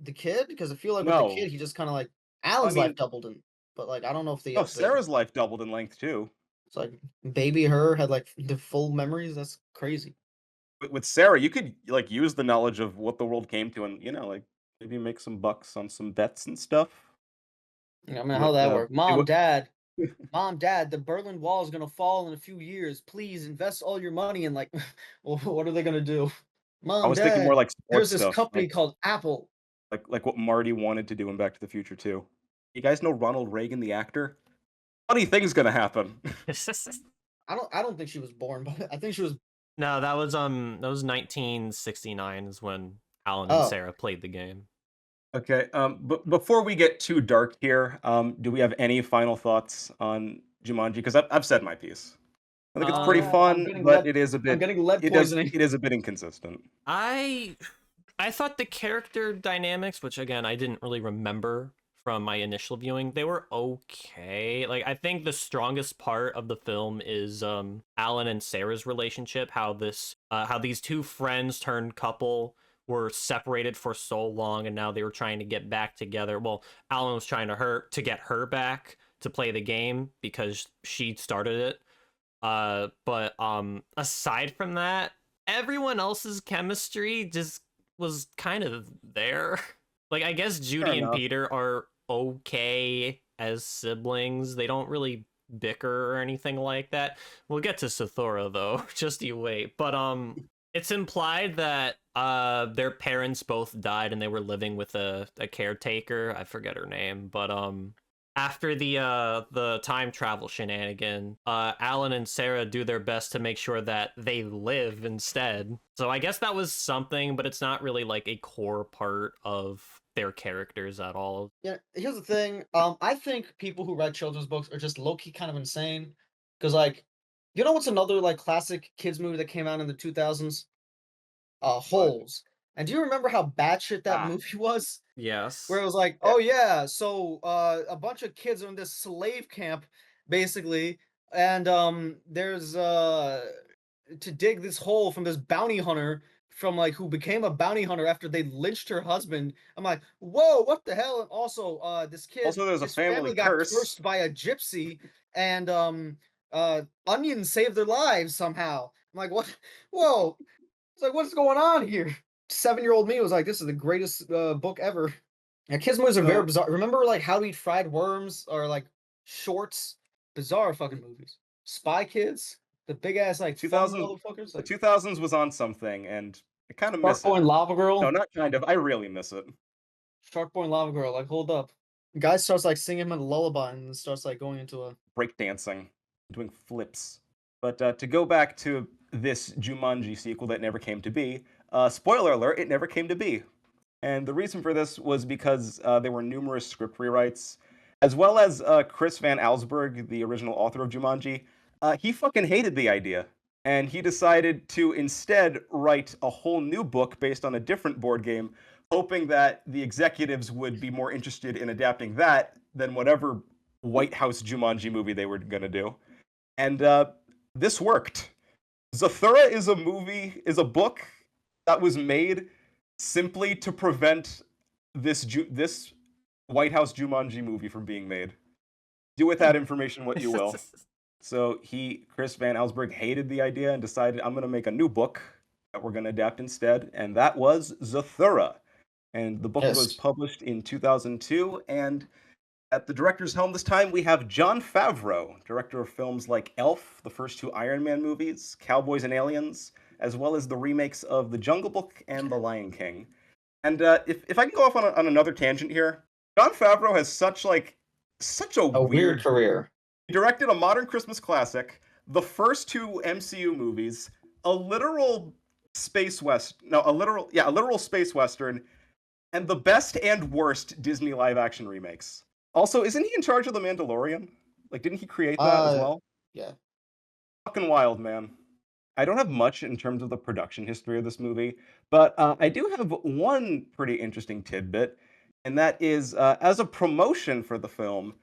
[SPEAKER 2] the kid? Because I feel like with the
[SPEAKER 1] No.
[SPEAKER 2] kid he just kind of like
[SPEAKER 1] I
[SPEAKER 2] Alan's life
[SPEAKER 1] mean,
[SPEAKER 2] doubled in but like I don't know if
[SPEAKER 1] no,
[SPEAKER 2] the
[SPEAKER 1] Sarah's life doubled in length too.
[SPEAKER 2] it's like baby her had like the full memories. That's crazy.
[SPEAKER 1] With Sarah, you could like use the knowledge of what the world came to, and like maybe make some bucks on some bets and stuff.
[SPEAKER 2] I mean, how
[SPEAKER 1] With
[SPEAKER 2] that work?
[SPEAKER 1] it
[SPEAKER 2] Mom, Dad, the Berlin Wall is gonna fall in a few years. Please invest all your money in like, well, what are they gonna do?
[SPEAKER 1] I
[SPEAKER 2] Mom,
[SPEAKER 1] was thinking more
[SPEAKER 2] Dad,
[SPEAKER 1] like
[SPEAKER 2] there's
[SPEAKER 1] sports
[SPEAKER 2] this
[SPEAKER 1] stuff,
[SPEAKER 2] company called Apple.
[SPEAKER 1] like what Marty wanted to do in Back to the Future too. You guys know Ronald Reagan, the actor? Funny thing's gonna happen.
[SPEAKER 2] I don't think she was born, but I think she was.
[SPEAKER 3] No, that was 1969 is when Alan and
[SPEAKER 2] Oh,
[SPEAKER 3] Sarah played the game.
[SPEAKER 1] Okay, but before we get too dark here, do we have any final thoughts on Jumanji? Because I've said my piece. I think it's pretty
[SPEAKER 2] I'm
[SPEAKER 1] fun,
[SPEAKER 2] getting
[SPEAKER 1] but
[SPEAKER 2] lead.
[SPEAKER 1] it is a
[SPEAKER 2] I'm
[SPEAKER 1] bit.
[SPEAKER 2] getting lead
[SPEAKER 1] It
[SPEAKER 2] poisoning.
[SPEAKER 1] is a bit inconsistent.
[SPEAKER 3] I thought the character dynamics, which again I didn't really remember from my initial viewing, they were okay. Like I think the strongest part of the film is Alan and Sarah's relationship, how these two friends turned couple were separated for so long and now they were trying to get back together. Well, Alan was trying to get her back to play the game because she started it. But aside from that, everyone else's chemistry just was kind of there. Like I guess
[SPEAKER 1] Fair
[SPEAKER 3] Judy and
[SPEAKER 1] enough.
[SPEAKER 3] Peter are okay as siblings. They don't really bicker or anything like that. We'll get to Zathura though, just you wait. But it's implied that their parents both died and they were living with a caretaker. I forget her name, but after the time travel shenanigan, Alan and Sarah do their best to make sure that they live instead. So I guess that was something, but it's not really like a core part of their characters at all.
[SPEAKER 2] Yeah, here's the thing. I think people who write children's books are just low key kind of insane. Because like, you know what's another like classic kids movie that came out in the 2000s?
[SPEAKER 1] What?
[SPEAKER 2] Holes. And do you remember how batshit that
[SPEAKER 1] Ah,
[SPEAKER 2] movie was? Where
[SPEAKER 3] Yes.
[SPEAKER 2] it was like,
[SPEAKER 1] yeah.
[SPEAKER 2] oh yeah, so a bunch of kids are in this slave camp, basically, and there's to dig this hole from this bounty hunter from like who became a bounty hunter after they lynched her husband. I'm like, whoa, what the hell? And also, this kid,
[SPEAKER 1] Also, there's a
[SPEAKER 2] his
[SPEAKER 1] family
[SPEAKER 2] family got
[SPEAKER 1] curse.
[SPEAKER 2] cursed by a gypsy, and onions saved their lives somehow. I'm like, what? Whoa! It's like, what's going on here? 7-year-old me was like, this is the greatest book ever. Yeah, kids movies are very
[SPEAKER 1] So
[SPEAKER 2] bizarre. Remember like How to Eat Fried Worms or like shorts? Bizarre fucking movies. Spy Kids, the big ass like thumb
[SPEAKER 1] 2000,
[SPEAKER 2] motherfuckers,
[SPEAKER 1] the
[SPEAKER 2] like
[SPEAKER 1] 2000s was on something, and I kind of
[SPEAKER 2] Shark
[SPEAKER 1] miss
[SPEAKER 2] Boy
[SPEAKER 1] it.
[SPEAKER 2] and Lava
[SPEAKER 1] No,
[SPEAKER 2] Girl.
[SPEAKER 1] not kind of. I really miss it.
[SPEAKER 2] Shark Boy and Lava Girl, like hold up. Guy starts like singing him a lullaby and then starts like going into a
[SPEAKER 1] Breakdancing, doing flips. But to go back to this Jumanji sequel that never came to be, spoiler alert, it never came to be. And the reason for this was because there were numerous script rewrites, as well as Chris Van Allsburg, the original author of Jumanji. He fucking hated the idea. And he decided to instead write a whole new book based on a different board game, hoping that the executives would be more interested in adapting that than whatever White House Jumanji movie they were going to do. And this worked. Zathura is a book that was made simply to prevent this White House Jumanji movie from being made. Do with that information what you will. So Chris Van Allsburg, hated the idea and decided, I'm going to make a new book that we're going to adapt instead, and that was Zathura. And the book was
[SPEAKER 2] yes.
[SPEAKER 1] published in 2002, and at the director's helm this time, we have Jon Favreau, director of films like Elf, the first two Iron Man movies, Cowboys and Aliens, as well as the remakes of The Jungle Book and The Lion King. And if I can go off on another tangent here, Jon Favreau has such a
[SPEAKER 2] A weird
[SPEAKER 1] weird.
[SPEAKER 2] career.
[SPEAKER 1] He directed a modern Christmas classic, the first two MCU movies, a literal a literal space western, and the best and worst Disney live action remakes. Also, isn't he in charge of The Mandalorian? Like, didn't he create that as well?
[SPEAKER 2] Yeah.
[SPEAKER 1] Fucking wild, man. I don't have much in terms of the production history of this movie, but I do have one pretty interesting tidbit, and that is as a promotion for the film,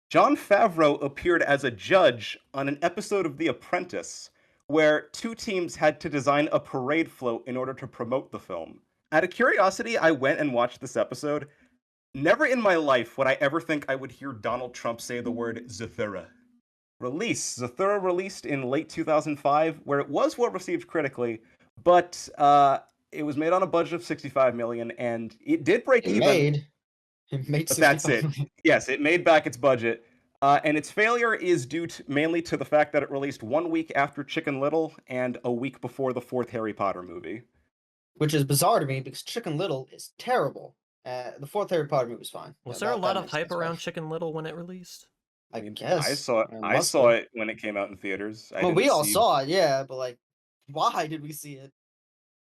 [SPEAKER 1] Jon Favreau appeared as a judge on an episode of The Apprentice, where two teams had to design a parade float in order to promote the film. Out of curiosity, I went and watched this episode. Never in my life would I ever think I would hear Donald Trump say the word Zathura. Zathura released in late 2005, where it was well received critically, but it was made on a budget of 65 million, and it did break even.
[SPEAKER 2] It made
[SPEAKER 1] But that's
[SPEAKER 2] 65
[SPEAKER 1] it.
[SPEAKER 2] million.
[SPEAKER 1] Yes, it made back its budget. And its failure is due mainly to the fact that it released 1 week after Chicken Little and a week before the fourth Harry Potter movie.
[SPEAKER 2] Which is bizarre to me because Chicken Little is terrible. The fourth Harry Potter movie was fine.
[SPEAKER 3] Was
[SPEAKER 2] Yeah,
[SPEAKER 3] there a lot
[SPEAKER 2] that
[SPEAKER 3] of
[SPEAKER 2] makes
[SPEAKER 3] hype
[SPEAKER 2] sense,
[SPEAKER 3] around
[SPEAKER 2] right?
[SPEAKER 3] Chicken Little when it released?
[SPEAKER 2] I
[SPEAKER 1] mean,
[SPEAKER 2] guess. It
[SPEAKER 1] I
[SPEAKER 2] must
[SPEAKER 1] saw
[SPEAKER 2] have.
[SPEAKER 1] it when it came out in theaters. I
[SPEAKER 2] Well,
[SPEAKER 1] didn't
[SPEAKER 2] we all
[SPEAKER 1] see
[SPEAKER 2] saw it, yeah, but like, why did we see it?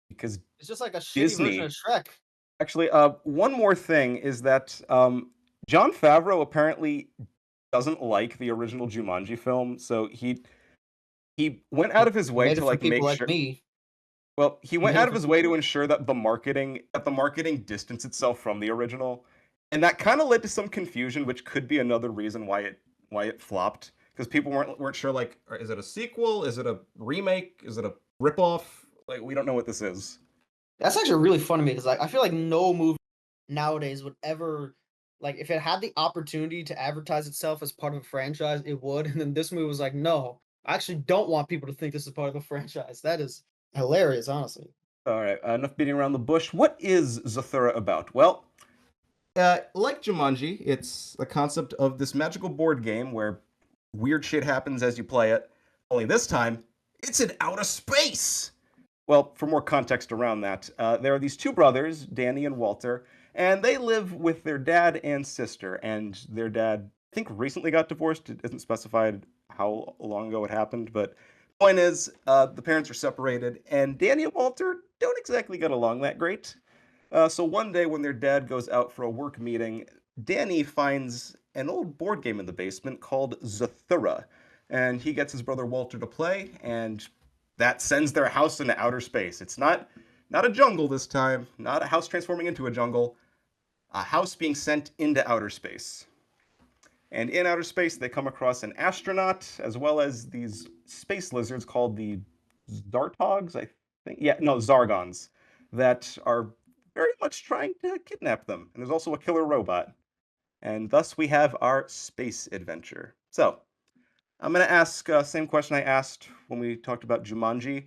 [SPEAKER 1] because
[SPEAKER 2] It's just like a shitty version
[SPEAKER 1] Disney.
[SPEAKER 2] of Shrek.
[SPEAKER 1] Actually, one more thing is that Jon Favreau apparently doesn't like the original Jumanji film, so he he went out of his way
[SPEAKER 2] Made
[SPEAKER 1] to
[SPEAKER 2] it for
[SPEAKER 1] like
[SPEAKER 2] people
[SPEAKER 1] make
[SPEAKER 2] like
[SPEAKER 1] sure.
[SPEAKER 2] me.
[SPEAKER 1] Well, he went
[SPEAKER 2] Made it
[SPEAKER 1] out of
[SPEAKER 2] for
[SPEAKER 1] his way to ensure that the marketing distanced itself from the original, and that kind of led to some confusion, which could be another reason why it flopped because people weren't sure like, is it a sequel? Is it a remake? Is it a ripoff? Like we don't know what this is.
[SPEAKER 2] That's actually really funny to me because I feel like no movie nowadays would ever like if it had the opportunity to advertise itself as part of a franchise, it would. And then this movie was like, no, I actually don't want people to think this is part of a franchise. That is hilarious, honestly.
[SPEAKER 1] All right, enough beating around the bush. What is Zathura about? Well, like Jumanji, it's the concept of this magical board game where weird shit happens as you play it. Only this time, it's in outer space. Well, for more context around that, there are these two brothers, Danny and Walter, and they live with their dad and sister. And their dad, I think, recently got divorced. It isn't specified how long ago it happened, but point is, the parents are separated, and Danny and Walter don't exactly get along that great. So one day when their dad goes out for a work meeting, Danny finds an old board game in the basement called Zathura, and he gets his brother Walter to play, and that sends their house into outer space. It's not a jungle this time, not a house transforming into a jungle, a house being sent into outer space. And in outer space, they come across an astronaut as well as these space lizards called the Zartogs, I think. Yeah, no, Zargons, that are very much trying to kidnap them. And there's also a killer robot. And thus we have our space adventure. So, I'm going to ask same question I asked when we talked about Jumanji.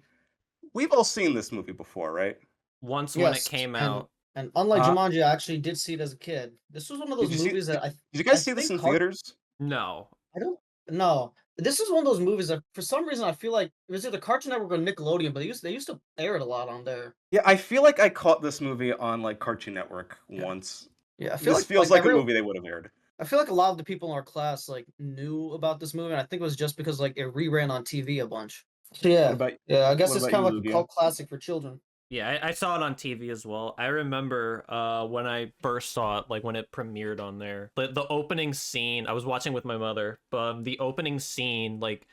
[SPEAKER 1] We've all seen this movie before, right?
[SPEAKER 3] Once when it
[SPEAKER 2] Yes,
[SPEAKER 3] came
[SPEAKER 2] and
[SPEAKER 3] out.
[SPEAKER 2] unlike
[SPEAKER 1] Uh,
[SPEAKER 2] Jumanji, I actually did see it as a kid. This was one of
[SPEAKER 1] did
[SPEAKER 2] those
[SPEAKER 1] you see?
[SPEAKER 2] movies that
[SPEAKER 1] Did you
[SPEAKER 2] I
[SPEAKER 1] guys see this
[SPEAKER 2] think
[SPEAKER 1] in theaters?
[SPEAKER 3] No.
[SPEAKER 2] I don't know. This is one of those movies that for some reason I feel like it was either Cartoon Network or Nickelodeon, but they used to air it a lot on there.
[SPEAKER 1] Yeah, I feel like I caught this movie on like Cartoon Network
[SPEAKER 2] Yeah.
[SPEAKER 1] once.
[SPEAKER 2] Yeah, I feel
[SPEAKER 1] This
[SPEAKER 2] like
[SPEAKER 1] feels like a movie they would have aired.
[SPEAKER 2] I feel like a lot of the people in our class like knew about this movie, and I think it was just because like it reran on TV a bunch. So
[SPEAKER 1] What
[SPEAKER 2] yeah,
[SPEAKER 1] about
[SPEAKER 2] yeah, I guess
[SPEAKER 1] what
[SPEAKER 2] it's
[SPEAKER 1] about
[SPEAKER 2] kind
[SPEAKER 1] you,
[SPEAKER 2] of like a
[SPEAKER 1] Lugia?
[SPEAKER 2] cult classic for children.
[SPEAKER 3] Yeah, I saw it on TV as well. I remember when I first saw it, like when it premiered on there. The opening scene, I was watching with my mother, but the opening scene like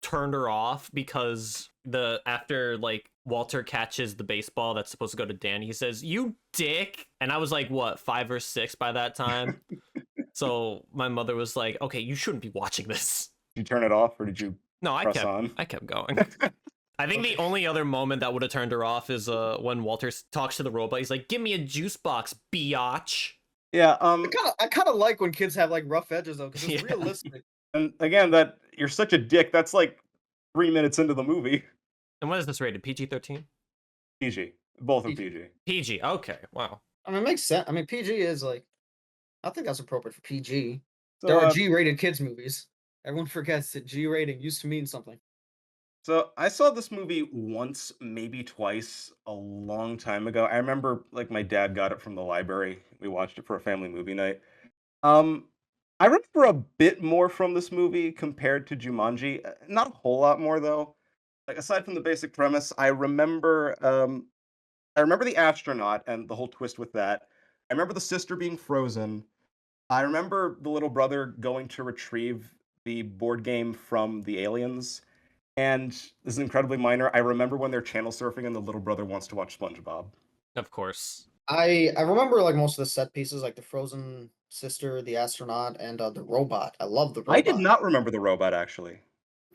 [SPEAKER 3] turned her off because the after like Walter catches the baseball that's supposed to go to Danny, he says, "You dick." And I was like, what, 5 or 6 by that time? So my mother was like, "Okay, you shouldn't be watching this."
[SPEAKER 1] Did you turn it off or did you
[SPEAKER 3] No,
[SPEAKER 1] press on?
[SPEAKER 3] I kept going. I think the
[SPEAKER 2] Okay.
[SPEAKER 3] only other moment that would have turned her off is when Walter talks to the robot. He's like, "Give me a juice box, biatch."
[SPEAKER 1] Yeah,
[SPEAKER 2] I kind of like when kids have like rough edges though, because it's
[SPEAKER 3] Yeah.
[SPEAKER 2] realistic.
[SPEAKER 1] and again, that you're such a dick. That's like 3 minutes into the movie.
[SPEAKER 3] And what is this rated? PG-13?
[SPEAKER 1] PG, both are
[SPEAKER 2] PG.
[SPEAKER 1] PG.
[SPEAKER 3] PG. Okay. Wow.
[SPEAKER 2] I mean, it makes sense. I mean, PG is like, I think that's appropriate for PG.
[SPEAKER 1] So,
[SPEAKER 2] There are G-rated kids movies. Everyone forgets that G rating used to mean something.
[SPEAKER 1] so I saw this movie once, maybe twice, a long time ago. I remember like my dad got it from the library. We watched it for a family movie night. Um, I remember a bit more from this movie compared to Jumanji. Not a whole lot more though. Like aside from the basic premise, I remember the astronaut and the whole twist with that. I remember the sister being frozen. I remember the little brother going to retrieve the board game from the aliens. And this is incredibly minor. I remember when they're channel surfing and the little brother wants to watch SpongeBob.
[SPEAKER 3] Of course.
[SPEAKER 2] I remember like most of the set pieces, like the frozen sister, the astronaut, and the robot. I love the
[SPEAKER 1] I did
[SPEAKER 2] robot.
[SPEAKER 1] not remember the robot actually.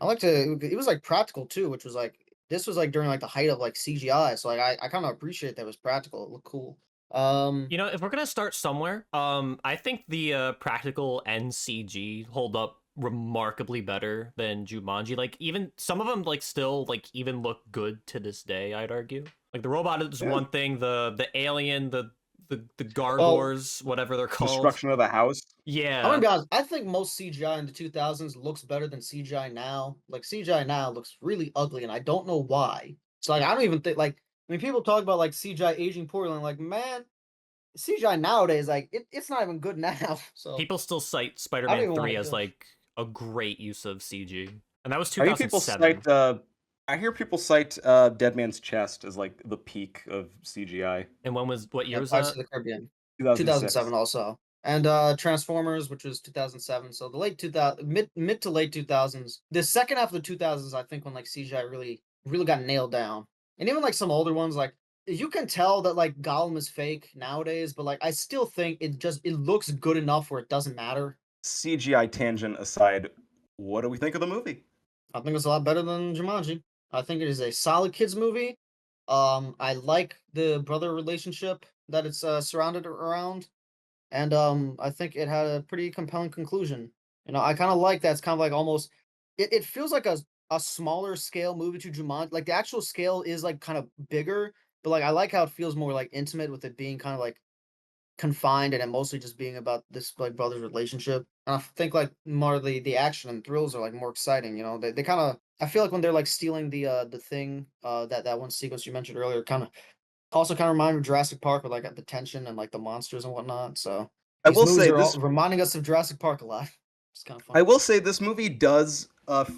[SPEAKER 2] I like to. It was like practical too, which was like this was like during like the height of like CGI. So like I kind of appreciate that it was practical. It looked cool.
[SPEAKER 3] You know, if we're gonna start somewhere, I think the practical and CG hold up remarkably better than Jumanji. Like even some of them like still like even look good to this day, I'd argue. Like the robot is
[SPEAKER 1] Yeah.
[SPEAKER 3] one thing, the alien, the
[SPEAKER 2] Well,
[SPEAKER 3] gargors, whatever they're called.
[SPEAKER 1] Destruction of the house.
[SPEAKER 2] I'm
[SPEAKER 3] Yeah.
[SPEAKER 2] gonna be honest. I think most CGI in the 2000s looks better than CGI now. Like CGI now looks really ugly, and I don't know why. So like I don't even think like I mean people talk about like CGI aging poorly. And I'm like man, CGI nowadays like it's not even good now. So
[SPEAKER 3] People still cite
[SPEAKER 2] I don't
[SPEAKER 3] Spider-Man
[SPEAKER 2] even want
[SPEAKER 3] 3
[SPEAKER 2] to
[SPEAKER 3] as
[SPEAKER 2] judge.
[SPEAKER 3] like a great use of CG. And that was
[SPEAKER 1] I hear people
[SPEAKER 3] 2007.
[SPEAKER 1] cite I hear people cite Dead Man's Chest as like the peak of CGI.
[SPEAKER 3] And what year was
[SPEAKER 2] Pirates
[SPEAKER 3] that?
[SPEAKER 2] of the Caribbean,
[SPEAKER 1] 2006.
[SPEAKER 2] 2007 also. And Transformers, which was 2007. So the late 2000, mid to late 2000s. The second half of the 2000s, I think, when like CGI really got nailed down. And even like some older ones, like you can tell that like Gollum is fake nowadays, but like I still think it looks good enough where it doesn't matter.
[SPEAKER 1] CGI tangent aside, what do we think of the movie?
[SPEAKER 2] I think it's a lot better than Jumanji. I think it is a solid kids movie. I like the brother relationship that it's surrounded around, and I think it had a pretty compelling conclusion. I kind of like that. It's kind of like almost it feels like a smaller scale movie to Jumanji. Like the actual scale is like kind of bigger, but like I like how it feels more like intimate with it being kind of like confined and it mostly just being about this like brother's relationship. And I think like more of the action and thrills are like more exciting. They kind of I feel like when they're like stealing the thing that one sequence you mentioned earlier kind of remind me of Jurassic Park with like the tension and like the monsters and whatnot. So
[SPEAKER 1] I
[SPEAKER 2] these
[SPEAKER 1] will
[SPEAKER 2] movies
[SPEAKER 1] say
[SPEAKER 2] are all
[SPEAKER 1] this
[SPEAKER 2] reminding us of Jurassic Park a lot. It's kind of
[SPEAKER 1] I
[SPEAKER 2] funny.
[SPEAKER 1] will say this movie does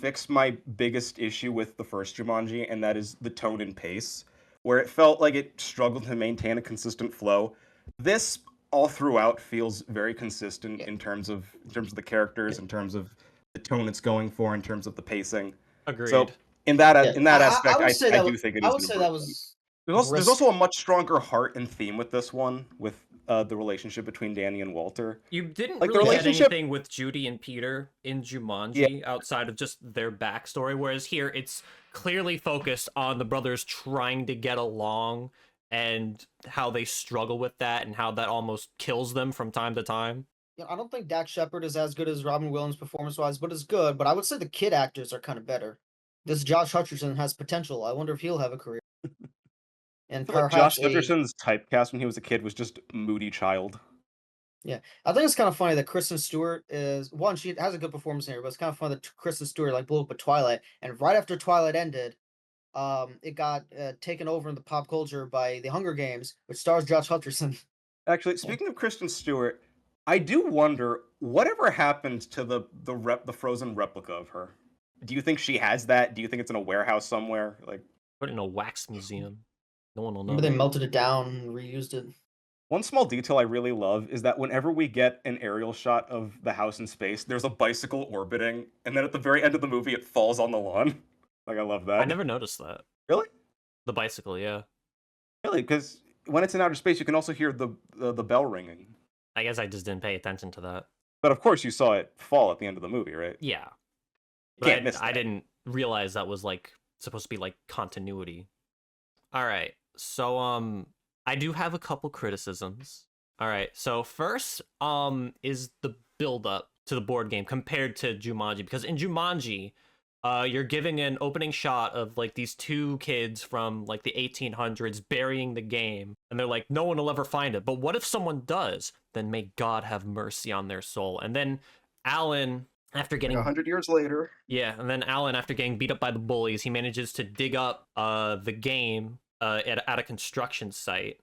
[SPEAKER 1] fix my biggest issue with the first Jumanji, and that is the tone and pace, where it felt like it struggled to maintain a consistent flow. This all throughout feels very consistent
[SPEAKER 2] Yeah,
[SPEAKER 1] in terms of the characters,
[SPEAKER 2] yeah,
[SPEAKER 1] in terms of the tone it's going for, in terms of the pacing. So
[SPEAKER 3] Agreed.
[SPEAKER 2] yeah.
[SPEAKER 1] in that
[SPEAKER 2] I
[SPEAKER 1] aspect,
[SPEAKER 2] would say
[SPEAKER 1] I
[SPEAKER 2] that was
[SPEAKER 1] do think it
[SPEAKER 2] I
[SPEAKER 1] is
[SPEAKER 2] would
[SPEAKER 1] an
[SPEAKER 2] say that
[SPEAKER 1] improvement.
[SPEAKER 2] was
[SPEAKER 1] There's
[SPEAKER 2] brisk.
[SPEAKER 1] also a much stronger heart and theme with this one, with the relationship between Danny and Walter.
[SPEAKER 3] You didn't
[SPEAKER 1] Like the
[SPEAKER 3] really get
[SPEAKER 1] relationship,
[SPEAKER 3] anything with Judy and Peter in
[SPEAKER 1] yeah,
[SPEAKER 3] Jumanji outside of just their backstory, whereas here it's clearly focused on the brothers trying to get along and how they struggle with that and how that almost kills them from time to time.
[SPEAKER 2] I don't think Dak Shepard is as good as Robin Williams performance wise, but it's good. But I would say the kid actors are kind of better. This Josh Hutcherson has potential. I wonder if he'll have a career
[SPEAKER 1] I
[SPEAKER 2] and
[SPEAKER 1] feel like Josh
[SPEAKER 2] perhaps a
[SPEAKER 1] Hutcherson's typecast when he was a kid was just moody child.
[SPEAKER 2] yeah. I think it's kind of funny that Kristen Stewart is one. She has a good performance here, but it's kind of funny that Kristen Stewart like blew up at Twilight, and right after Twilight ended, it got taken over in the pop culture by The Hunger Games, which stars Josh Hutcherson.
[SPEAKER 1] Actually,
[SPEAKER 2] Yeah.
[SPEAKER 1] speaking of Kristen Stewart, I do wonder whatever happened to the frozen replica of her. Do you think she has that? Do you think it's in a warehouse somewhere? Like
[SPEAKER 3] Put it in a wax museum. No one will
[SPEAKER 2] Remember they
[SPEAKER 3] know.
[SPEAKER 2] melted it down and reused it.
[SPEAKER 1] one small detail I really love is that whenever we get an aerial shot of the house in space, there's a bicycle orbiting, and then at the very end of the movie, it falls on the lawn. Like I love
[SPEAKER 3] I
[SPEAKER 1] that.
[SPEAKER 3] never noticed that.
[SPEAKER 1] Really,
[SPEAKER 3] The bicycle, yeah.
[SPEAKER 1] really, because when it's in outer space, you can also hear the bell ringing.
[SPEAKER 3] I guess I just didn't pay attention to that.
[SPEAKER 1] But of course, you saw it fall at the end of the movie, right?
[SPEAKER 3] Yeah.
[SPEAKER 1] You
[SPEAKER 3] But
[SPEAKER 1] can't miss
[SPEAKER 3] I
[SPEAKER 1] that.
[SPEAKER 3] didn't realize that was like supposed to be like continuity. All right. So I do have a couple criticisms. All right. So first is the build up to the board game compared to Jumanji, because in Jumanji you're giving an opening shot of like these two kids from like the 1800s burying the game, and they're like, no one will ever find it. But what if someone does? Then may God have mercy on their soul. And then Alan, after
[SPEAKER 1] Like
[SPEAKER 3] getting
[SPEAKER 1] 100 years later.
[SPEAKER 3] yeah, and then Alan, after getting beat up by the bullies, he manages to dig up the game at a construction site,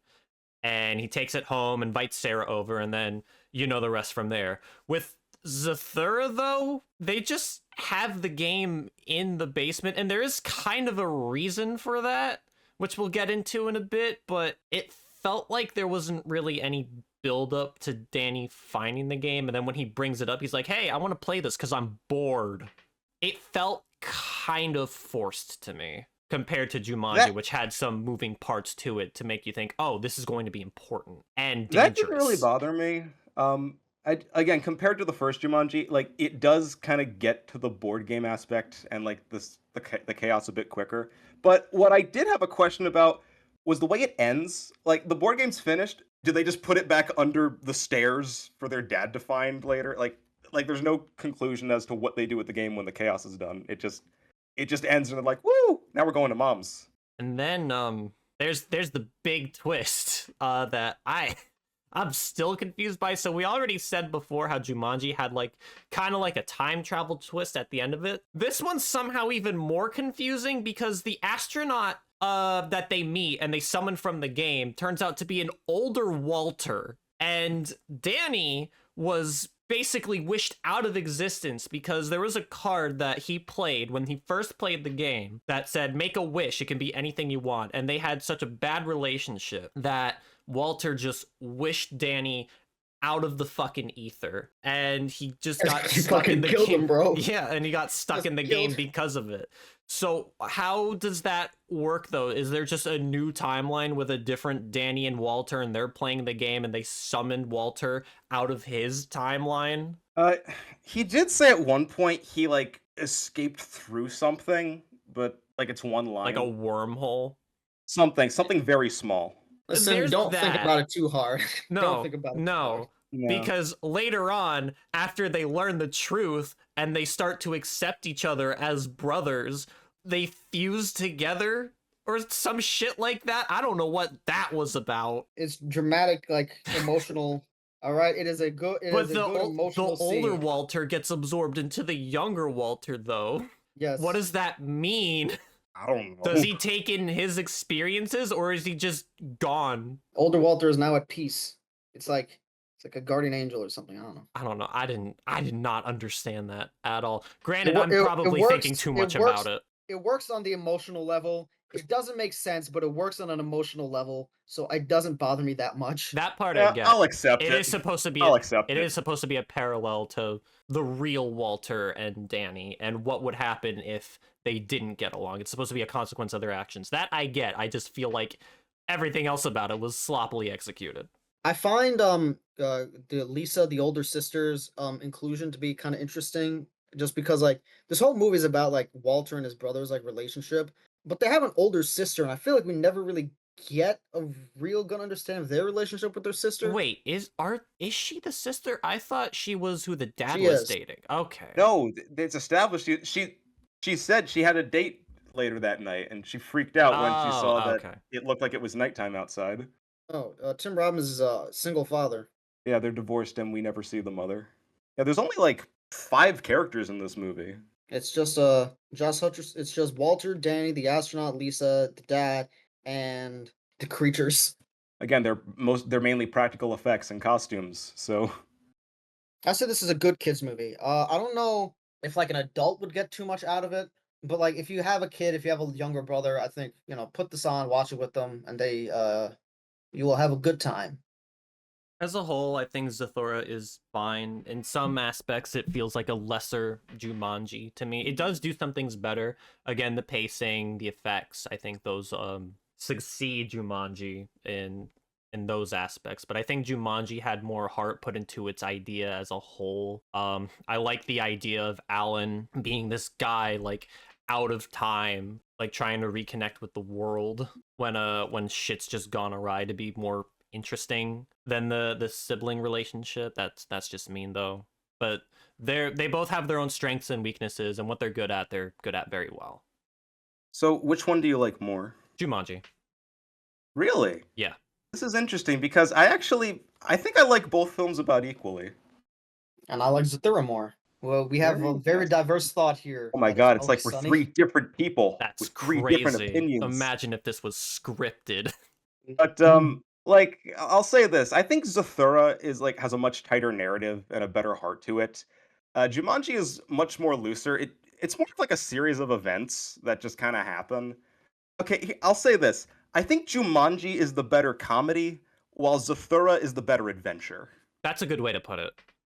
[SPEAKER 3] and he takes it home, invites Sarah over, and then you know the rest from there. With Zathura, though, they just have the game in the basement, and there is kind of a reason for that, which we'll get into in a bit, but it felt like there wasn't really any build up to Danny finding the game, and then when he brings it up, he's like, hey, I want to play this because I'm bored. It felt kind of forced to me compared to Jumanji,
[SPEAKER 1] That
[SPEAKER 3] which had some moving parts to it to make you think, oh, this is going to be important and
[SPEAKER 1] that didn't really
[SPEAKER 3] dangerous.
[SPEAKER 1] bother me. Again, compared to the first Jumanji, like it does kind of get to the board game aspect and like the chaos a bit quicker. But what I did have a question about was the way it ends. Like the board game's finished. Do they just put it back under the stairs for their dad to find later? Like there's no conclusion as to what they do with the game when the chaos is done. It just ends and they're like, woo! Now we're going to mom's.
[SPEAKER 3] And then there's the big twist that I'm still confused by. So we already said before how Jumanji had like kind of like a time travel twist at the end of it. This one's somehow even more confusing because the astronaut that they meet and they summon from the game turns out to be an older Walter. And Danny was basically wished out of existence because there was a card that he played when he first played the game that said, make a wish, it can be anything you want. And they had such a bad relationship that Walter just wished Danny out of the fucking ether, and he just
[SPEAKER 2] You
[SPEAKER 3] got stuck in
[SPEAKER 2] fucking
[SPEAKER 3] the
[SPEAKER 2] killed
[SPEAKER 3] game.
[SPEAKER 2] him, bro.
[SPEAKER 3] Yeah, and he got stuck
[SPEAKER 2] Just
[SPEAKER 3] in the
[SPEAKER 2] killed.
[SPEAKER 3] game because of it. So how does that work though? Is there just a new timeline with a different Danny and Walter, and they're playing the game, and they summoned Walter out of his timeline?
[SPEAKER 1] Uh, he did say at one point he like escaped through something, but like it's one
[SPEAKER 3] Like a
[SPEAKER 1] line.
[SPEAKER 3] wormhole?
[SPEAKER 1] Something very small.
[SPEAKER 2] Listen,
[SPEAKER 3] There's
[SPEAKER 2] don't think
[SPEAKER 3] that.
[SPEAKER 2] about it too hard. Don't
[SPEAKER 3] No,
[SPEAKER 2] think about it too hard.
[SPEAKER 3] no.
[SPEAKER 1] No.
[SPEAKER 3] Because later on, after they learn the truth and they start to accept each other as brothers, they fuse together or some shit like that. I don't know what that was about.
[SPEAKER 2] It's dramatic, like emotional. All right, it is a good. It
[SPEAKER 3] But
[SPEAKER 2] is a
[SPEAKER 3] the,
[SPEAKER 2] good
[SPEAKER 3] the
[SPEAKER 2] emotional
[SPEAKER 3] older
[SPEAKER 2] scene.
[SPEAKER 3] Walter gets absorbed into the younger Walter, though.
[SPEAKER 2] Yes.
[SPEAKER 3] What does that mean?
[SPEAKER 1] I don't know.
[SPEAKER 3] Does he take in his experiences, or is he just gone?
[SPEAKER 2] Older Walter is now at peace. It's like a guardian angel or something. I don't know.
[SPEAKER 3] I don't know. I did not understand that at all. Granted,
[SPEAKER 2] wo-
[SPEAKER 3] I'm
[SPEAKER 2] it- it
[SPEAKER 3] probably
[SPEAKER 2] works-
[SPEAKER 3] thinking too
[SPEAKER 2] it
[SPEAKER 3] much
[SPEAKER 2] works-
[SPEAKER 3] about it.
[SPEAKER 2] It works on the emotional level. It doesn't make sense, but it works on an emotional level, so it doesn't bother me that much.
[SPEAKER 3] That part
[SPEAKER 1] Yeah,
[SPEAKER 3] I get.
[SPEAKER 1] I'll accept
[SPEAKER 3] It
[SPEAKER 1] it.
[SPEAKER 3] is supposed to be
[SPEAKER 1] I'll accept
[SPEAKER 3] it
[SPEAKER 1] it.
[SPEAKER 3] is supposed to be a parallel to the real Walter and Danny and what would happen if they didn't get along. It's supposed to be a consequence of their actions. That I get. I just feel like everything else about it was sloppily executed.
[SPEAKER 2] I find the Lisa, the older sister's inclusion to be kind of interesting, just because like this whole movie is about like Walter and his brother's like relationship, but they have an older sister, and I feel like we never really get a real good understanding of their relationship with their sister.
[SPEAKER 3] Wait, is she the sister? I thought she was who the dad
[SPEAKER 2] She
[SPEAKER 3] was
[SPEAKER 2] is.
[SPEAKER 3] dating. Okay.
[SPEAKER 1] No, it's established. She said she had a date later that night, and she freaked out when she saw that
[SPEAKER 3] okay.
[SPEAKER 1] it looked like it was nighttime outside.
[SPEAKER 2] Oh, Tim Robbins is a single father.
[SPEAKER 1] Yeah, they're divorced, and we never see the mother. Yeah, there's only like 5 characters in this movie.
[SPEAKER 2] It's just Josh Hutcherson. It's just Walter, Danny, the astronaut, Lisa, the dad, and the creatures.
[SPEAKER 1] Again, they're mainly practical effects and costumes. So
[SPEAKER 2] I say this is a good kids movie. I don't know if like an adult would get too much out of it, but like if you have a kid, if you have a younger brother, I think put this on, watch it with them, and you will have a good time.
[SPEAKER 3] As a whole, I think Zathura is fine. In some aspects, it feels like a lesser Jumanji to me. It does do some things better. Again, the pacing, the effects, I think those succeed Jumanji in those aspects. But I think Jumanji had more heart put into its idea as a whole. I like the idea of Alan being this guy like out of time, like trying to reconnect with the world when shit's just gone awry, to be more interesting than the sibling relationship. That's just mean though. But they both have their own strengths and weaknesses, and what they're good at very well.
[SPEAKER 1] So which one do you like more?
[SPEAKER 3] Jumanji.
[SPEAKER 1] Really?
[SPEAKER 3] Yeah.
[SPEAKER 1] This is interesting because I think I like both films about equally.
[SPEAKER 2] And I like Zathura more. Well, we have a very diverse thought here.
[SPEAKER 1] Oh my
[SPEAKER 2] at
[SPEAKER 1] god, it's like
[SPEAKER 2] Always
[SPEAKER 1] we're
[SPEAKER 2] Sunny.
[SPEAKER 1] 3 different people
[SPEAKER 3] That's
[SPEAKER 1] with 3
[SPEAKER 3] crazy.
[SPEAKER 1] different opinions.
[SPEAKER 3] Imagine if this was scripted.
[SPEAKER 1] But like I'll say this, I think Zathura is like has a much tighter narrative and a better heart to it. Jumanji is much more looser. It's more like a series of events that just kind of happen. Okay, I'll say this. I think Jumanji is the better comedy, while Zathura is the better adventure.
[SPEAKER 3] That's a good way to put it.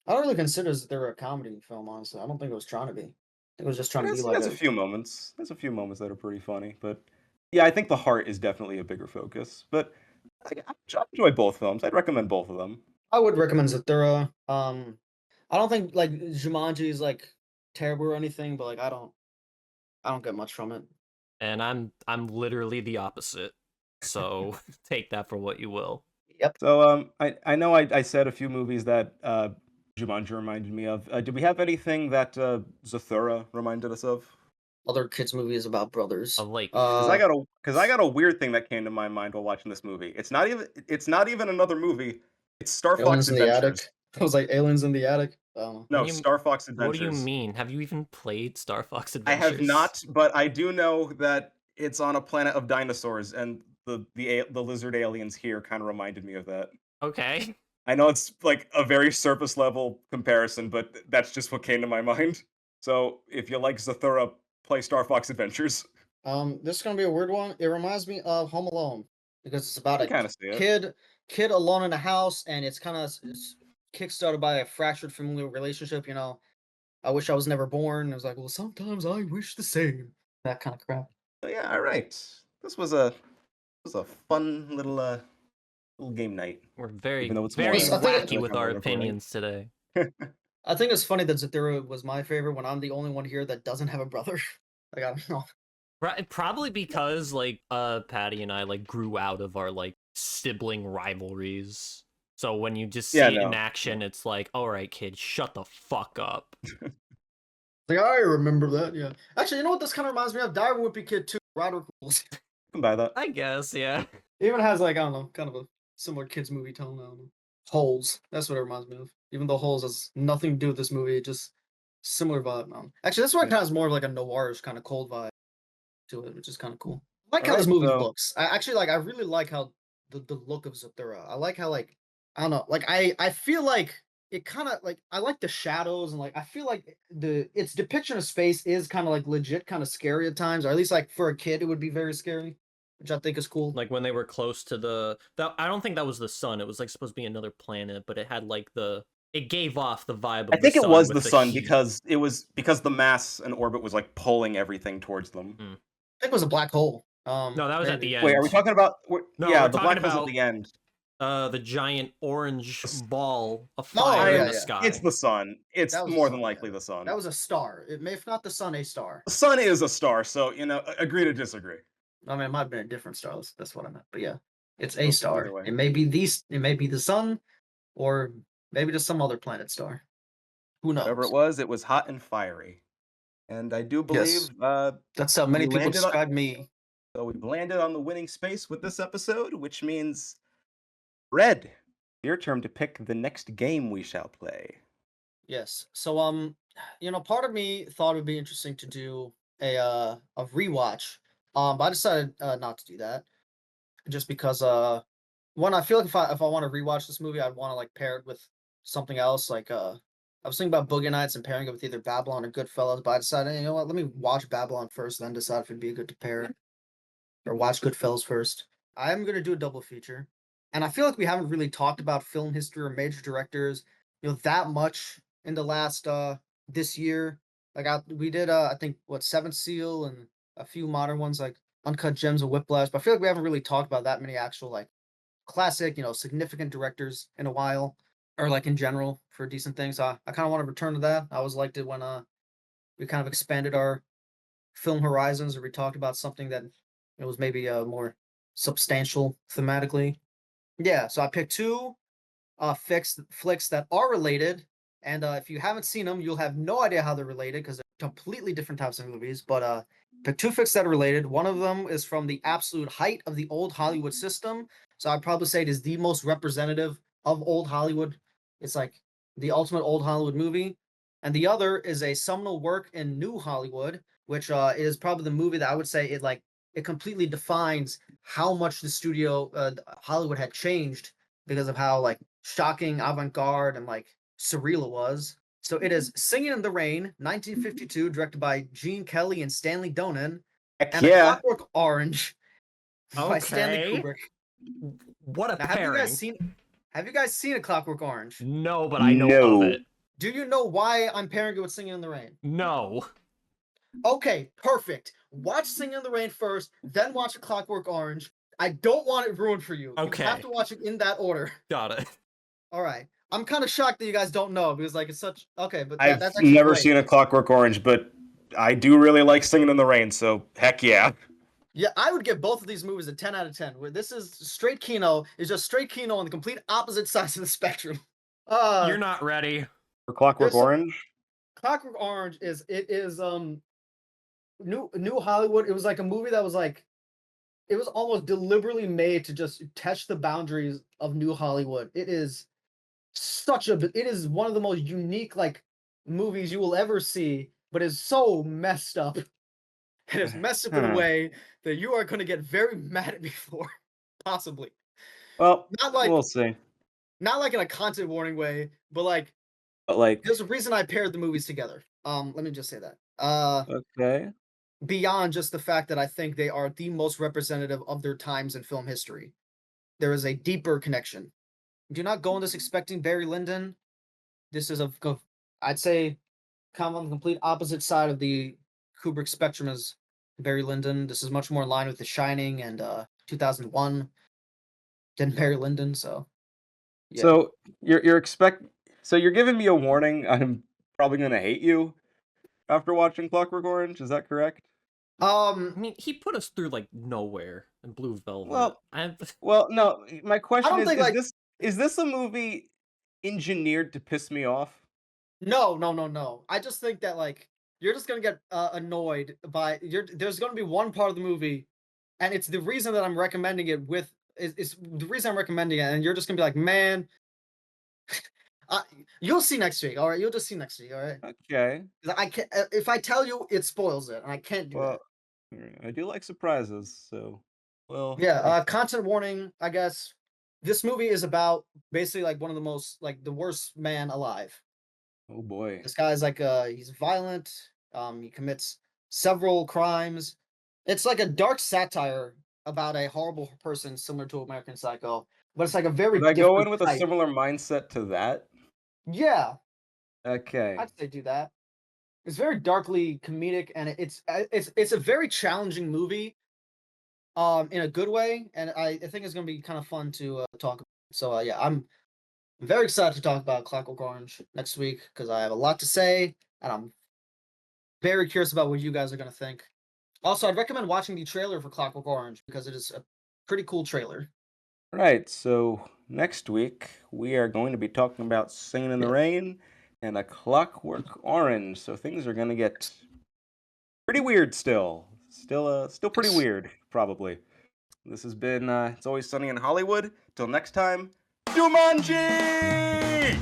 [SPEAKER 2] I don't really consider Zathura a comedy film, honestly. I don't think it was trying to be. I think it was just trying to be like
[SPEAKER 1] There's a few moments. There's a few moments that are pretty funny, but yeah, I think the heart is definitely a bigger focus. But I enjoy both films. I'd recommend both of them.
[SPEAKER 2] I would recommend Zathura. I don't think like Jumanji is like terrible or anything, but like I don't get much from it.
[SPEAKER 3] And I'm literally the opposite. So take that for what you will.
[SPEAKER 2] Yep.
[SPEAKER 1] So I know I said a few movies that Jumanji reminded me of. Did we have anything that Zathura reminded us of?
[SPEAKER 2] Other kids' movies about brothers.
[SPEAKER 3] Of like
[SPEAKER 1] Because I got a weird thing that came to my mind while watching this movie. It's not even another movie. It's Star Fox
[SPEAKER 2] Aliens in the
[SPEAKER 1] Adventures.
[SPEAKER 2] Attic. I was like Aliens in the Attic. I don't know.
[SPEAKER 1] No,
[SPEAKER 3] What do you-
[SPEAKER 1] Star Fox
[SPEAKER 3] what do you
[SPEAKER 1] Adventures.
[SPEAKER 3] mean? Have you even played Star Fox
[SPEAKER 1] I
[SPEAKER 3] Adventures?
[SPEAKER 1] have not, but I do know that it's on a planet of dinosaurs, and the lizard aliens here kind of reminded me of that.
[SPEAKER 3] Okay.
[SPEAKER 1] I know it's like a very surface level comparison, but that's just what came to my mind. So if you like Zathura, play Star Fox Adventures.
[SPEAKER 2] This is gonna be a weird one. It reminds me of Home Alone because it's about
[SPEAKER 1] I
[SPEAKER 2] a
[SPEAKER 1] kind of see it.
[SPEAKER 2] kid alone in a house, and it's kind of kickstarted by a fractured familial relationship. I wish I was never born. I was like, well, sometimes I wish the same. That kind of crap.
[SPEAKER 1] So yeah, all right. This was a fun little game night,
[SPEAKER 3] We're
[SPEAKER 1] even
[SPEAKER 3] very,
[SPEAKER 1] though it's
[SPEAKER 3] very
[SPEAKER 1] morning.
[SPEAKER 2] I think
[SPEAKER 1] By
[SPEAKER 3] wacky
[SPEAKER 1] the
[SPEAKER 3] with
[SPEAKER 1] time
[SPEAKER 3] our
[SPEAKER 1] we're recording.
[SPEAKER 3] opinions today.
[SPEAKER 2] I think it's funny that Zathura was my favorite when I'm the only one here that doesn't have a brother. Like I don't know.
[SPEAKER 3] Probably because like Patty and I like grew out of our like sibling rivalries. So when you just
[SPEAKER 1] Yeah,
[SPEAKER 3] see it in
[SPEAKER 1] no.
[SPEAKER 3] action, it's like, all right, kid, shut the fuck up.
[SPEAKER 2] Like I remember that. Yeah. Actually, you know what this kind of reminds me of? Dire Wimpy Kid 2. Roderick Rules.
[SPEAKER 1] You can buy that.
[SPEAKER 3] I guess, yeah.
[SPEAKER 2] Even has like I don't know, kind of a similar kids movie tone. I don't know. Holes. That's what it reminds me of. Even though Holes has nothing to do with this movie, just similar vibe. Actually, this one
[SPEAKER 1] Yeah.
[SPEAKER 2] kind of has more of like a noirish kind of cold vibe to it, which is kind of cool. I like
[SPEAKER 1] All
[SPEAKER 2] how this
[SPEAKER 1] right,
[SPEAKER 2] movie
[SPEAKER 1] so
[SPEAKER 2] looks. I actually like. I really like how the look of Zathura. I like how like I don't know. Like I feel like it kind of like I like the shadows and like I feel like its depiction of space is kind of like legit, kind of scary at times, or at least like for a kid it would be very scary, which I think is cool.
[SPEAKER 3] Like when they were close to I don't think that was the sun. It was like supposed to be another planet, but it had like it gave off the vibe
[SPEAKER 1] I
[SPEAKER 3] of the
[SPEAKER 1] think it
[SPEAKER 3] sun
[SPEAKER 1] was
[SPEAKER 3] with
[SPEAKER 1] the
[SPEAKER 3] the
[SPEAKER 1] sun
[SPEAKER 3] heat.
[SPEAKER 1] because the mass and orbit was like pulling everything towards them.
[SPEAKER 2] I think it was a black hole.
[SPEAKER 3] No, that was at
[SPEAKER 2] Maybe.
[SPEAKER 3] the
[SPEAKER 1] Wait, are we
[SPEAKER 3] end.
[SPEAKER 1] talking about?
[SPEAKER 3] No,
[SPEAKER 1] Yeah,
[SPEAKER 3] we're
[SPEAKER 1] the
[SPEAKER 3] talking
[SPEAKER 1] black hole's at
[SPEAKER 3] about
[SPEAKER 1] the end.
[SPEAKER 3] the giant orange ball of
[SPEAKER 2] Oh,
[SPEAKER 3] fire in
[SPEAKER 2] yeah,
[SPEAKER 3] the
[SPEAKER 2] yeah.
[SPEAKER 3] sky.
[SPEAKER 1] It's the sun. It's
[SPEAKER 2] That was the
[SPEAKER 1] more than
[SPEAKER 2] sun.
[SPEAKER 1] likely
[SPEAKER 2] Yeah.
[SPEAKER 1] the sun.
[SPEAKER 2] That was a star. It may, if not the sun, a star.
[SPEAKER 1] The sun is a star, so agree to disagree.
[SPEAKER 2] I mean, it might have been a different star. That's what I meant. But yeah, it's a
[SPEAKER 1] Well,
[SPEAKER 2] star.
[SPEAKER 1] either way.
[SPEAKER 2] It may be the sun, or maybe just some other planet star. Who
[SPEAKER 1] Whatever it
[SPEAKER 2] knows?
[SPEAKER 1] was hot and fiery. And I do
[SPEAKER 2] Yes,
[SPEAKER 1] believe
[SPEAKER 2] that's how many
[SPEAKER 1] we
[SPEAKER 2] people
[SPEAKER 1] landed on
[SPEAKER 2] describe me.
[SPEAKER 1] so we've landed on the winning space with this episode, which means Red, your turn to pick the next game we shall play.
[SPEAKER 2] Yes. So part of me thought it would be interesting to do a rewatch. But I decided not to do that just because one, I feel like if I want to rewatch this movie, I'd want to like pair it with something else. Like I was thinking about Boogie Nights and pairing it with either Babylon or Goodfellas, but I decided, you know what, let me watch Babylon first, then decide if it'd be good to pair it. Or watch Goodfellas first. I'm gonna do a double feature. And I feel like we haven't really talked about film history or major directors, that much in the last this year. Like we did I think what Seventh Seal and a few modern ones like Uncut Gems and Whiplash, but I feel like we haven't really talked about that many actual like classic, significant directors in a while, or like in general for decent things. I kind of want to return to that. I always liked it when we kind of expanded our film horizons, or we talked about something that it was maybe more substantial thematically. Yeah, so I picked two flicks that are related, and if you haven't seen them, you'll have no idea how they're related because they're completely different types of movies. But pick two flicks that are related. One of them is from the absolute height of the old Hollywood system, so I'd probably say it is the most representative of old Hollywood. It's like the ultimate old Hollywood movie. And the other is a seminal work in New Hollywood, which is probably the movie that I would say it completely defines how much the studio Hollywood had changed because of how like shocking, avant-garde, and like surreal it was. So it is Singing in the Rain, 1952, directed by Gene Kelly and Stanley Donen,
[SPEAKER 1] Heck
[SPEAKER 2] and A
[SPEAKER 1] yeah.
[SPEAKER 2] Clockwork Orange by Stanley
[SPEAKER 3] Okay.
[SPEAKER 2] Kubrick.
[SPEAKER 3] What a
[SPEAKER 2] Now,
[SPEAKER 3] pairing.
[SPEAKER 2] have you guys seen A Clockwork Orange?
[SPEAKER 3] No, but I know of
[SPEAKER 1] No.
[SPEAKER 3] it.
[SPEAKER 2] Do you know why I'm pairing it with Singing in the Rain?
[SPEAKER 3] No.
[SPEAKER 2] Okay, perfect. Watch Singing in the Rain first, then watch A Clockwork Orange. I don't want it ruined for you.
[SPEAKER 3] Okay.
[SPEAKER 2] You have to watch it in that order.
[SPEAKER 3] Got it.
[SPEAKER 2] All right. I'm kind of shocked that you guys don't know because like it's such okay, but
[SPEAKER 1] I've
[SPEAKER 2] that's actually
[SPEAKER 1] never
[SPEAKER 2] great.
[SPEAKER 1] seen A Clockwork Orange, but I do really like Singing in the Rain, so heck yeah.
[SPEAKER 2] Yeah, I would give both of these movies a 10 out of 10. Where this is straight Kino, is just straight Kino on the complete opposite sides of the spectrum.
[SPEAKER 3] You're not ready.
[SPEAKER 1] For Clockwork
[SPEAKER 2] There's some-
[SPEAKER 1] Orange?
[SPEAKER 2] Clockwork Orange is New Hollywood. It was like a movie that was like it was almost deliberately made to just test the boundaries of New Hollywood. It is it is one of the most unique like movies you will ever see, but is so messed up. It is messed up in a way that you are going to get very mad at me for, possibly.
[SPEAKER 1] Well,
[SPEAKER 2] Not like
[SPEAKER 1] we'll see.
[SPEAKER 2] not like in a content warning way, but like
[SPEAKER 1] But like,
[SPEAKER 2] there's a reason I paired the movies together. Let me just say that.
[SPEAKER 1] okay.
[SPEAKER 2] Beyond just the fact that I think they are the most representative of their times in film history, there is a deeper connection. do not go in this expecting Barry Lyndon. This is I'd say, kind of on the complete opposite side of the Kubrick spectrum as Barry Lyndon. This is much more in line with The Shining and 2001 than Barry Lyndon. So yeah.
[SPEAKER 1] So you're giving me a warning. I'm probably gonna hate you after watching Clockwork Orange. Is that correct?
[SPEAKER 3] I mean, he put us through like nowhere in Blue Velvet.
[SPEAKER 1] Well,
[SPEAKER 3] I'm
[SPEAKER 1] well, no. My
[SPEAKER 2] I
[SPEAKER 1] question
[SPEAKER 2] don't think like
[SPEAKER 1] is this a movie engineered to piss me off?
[SPEAKER 2] no. I just think that like you're just gonna get annoyed by there's gonna be one part of the movie, and it's the reason that I'm recommending it with is the reason I'm recommending it, and you're just gonna be like, man, uh, you'll see next week. All right, you'll just see next week. All right,
[SPEAKER 1] Okay.
[SPEAKER 2] 'cause I can't. If I tell you, it spoils it, and I can't do that.
[SPEAKER 1] Well, I do like surprises, so well.
[SPEAKER 2] Yeah.
[SPEAKER 1] Thanks.
[SPEAKER 2] Content warning. I guess this movie is about basically like one of the most like the worst man alive.
[SPEAKER 1] Oh boy.
[SPEAKER 2] This guy's like he's violent. He commits several crimes. It's like a dark satire about a horrible person similar to American Psycho, but it's like a very
[SPEAKER 1] Did I go in
[SPEAKER 2] different
[SPEAKER 1] with a
[SPEAKER 2] type.
[SPEAKER 1] similar mindset to that?
[SPEAKER 2] Yeah,
[SPEAKER 1] Okay.
[SPEAKER 2] I'd say do that. It's very darkly comedic, and it's a very challenging movie, in a good way, and I think it's gonna be kind of fun to talk about. So yeah, I'm very excited to talk about Clockwork Orange next week because I have a lot to say, and I'm very curious about what you guys are gonna think. Also, I'd recommend watching the trailer for Clockwork Orange because it is a pretty cool trailer.
[SPEAKER 1] Right. So next week we are going to be talking about Singing in the
[SPEAKER 2] Yeah.
[SPEAKER 1] Rain and A Clockwork Orange. So things are gonna get pretty weird still. Still pretty
[SPEAKER 2] Yes.
[SPEAKER 1] weird, probably. This has been It's Always Sunny in Hollywood. Till next time, Jumanji!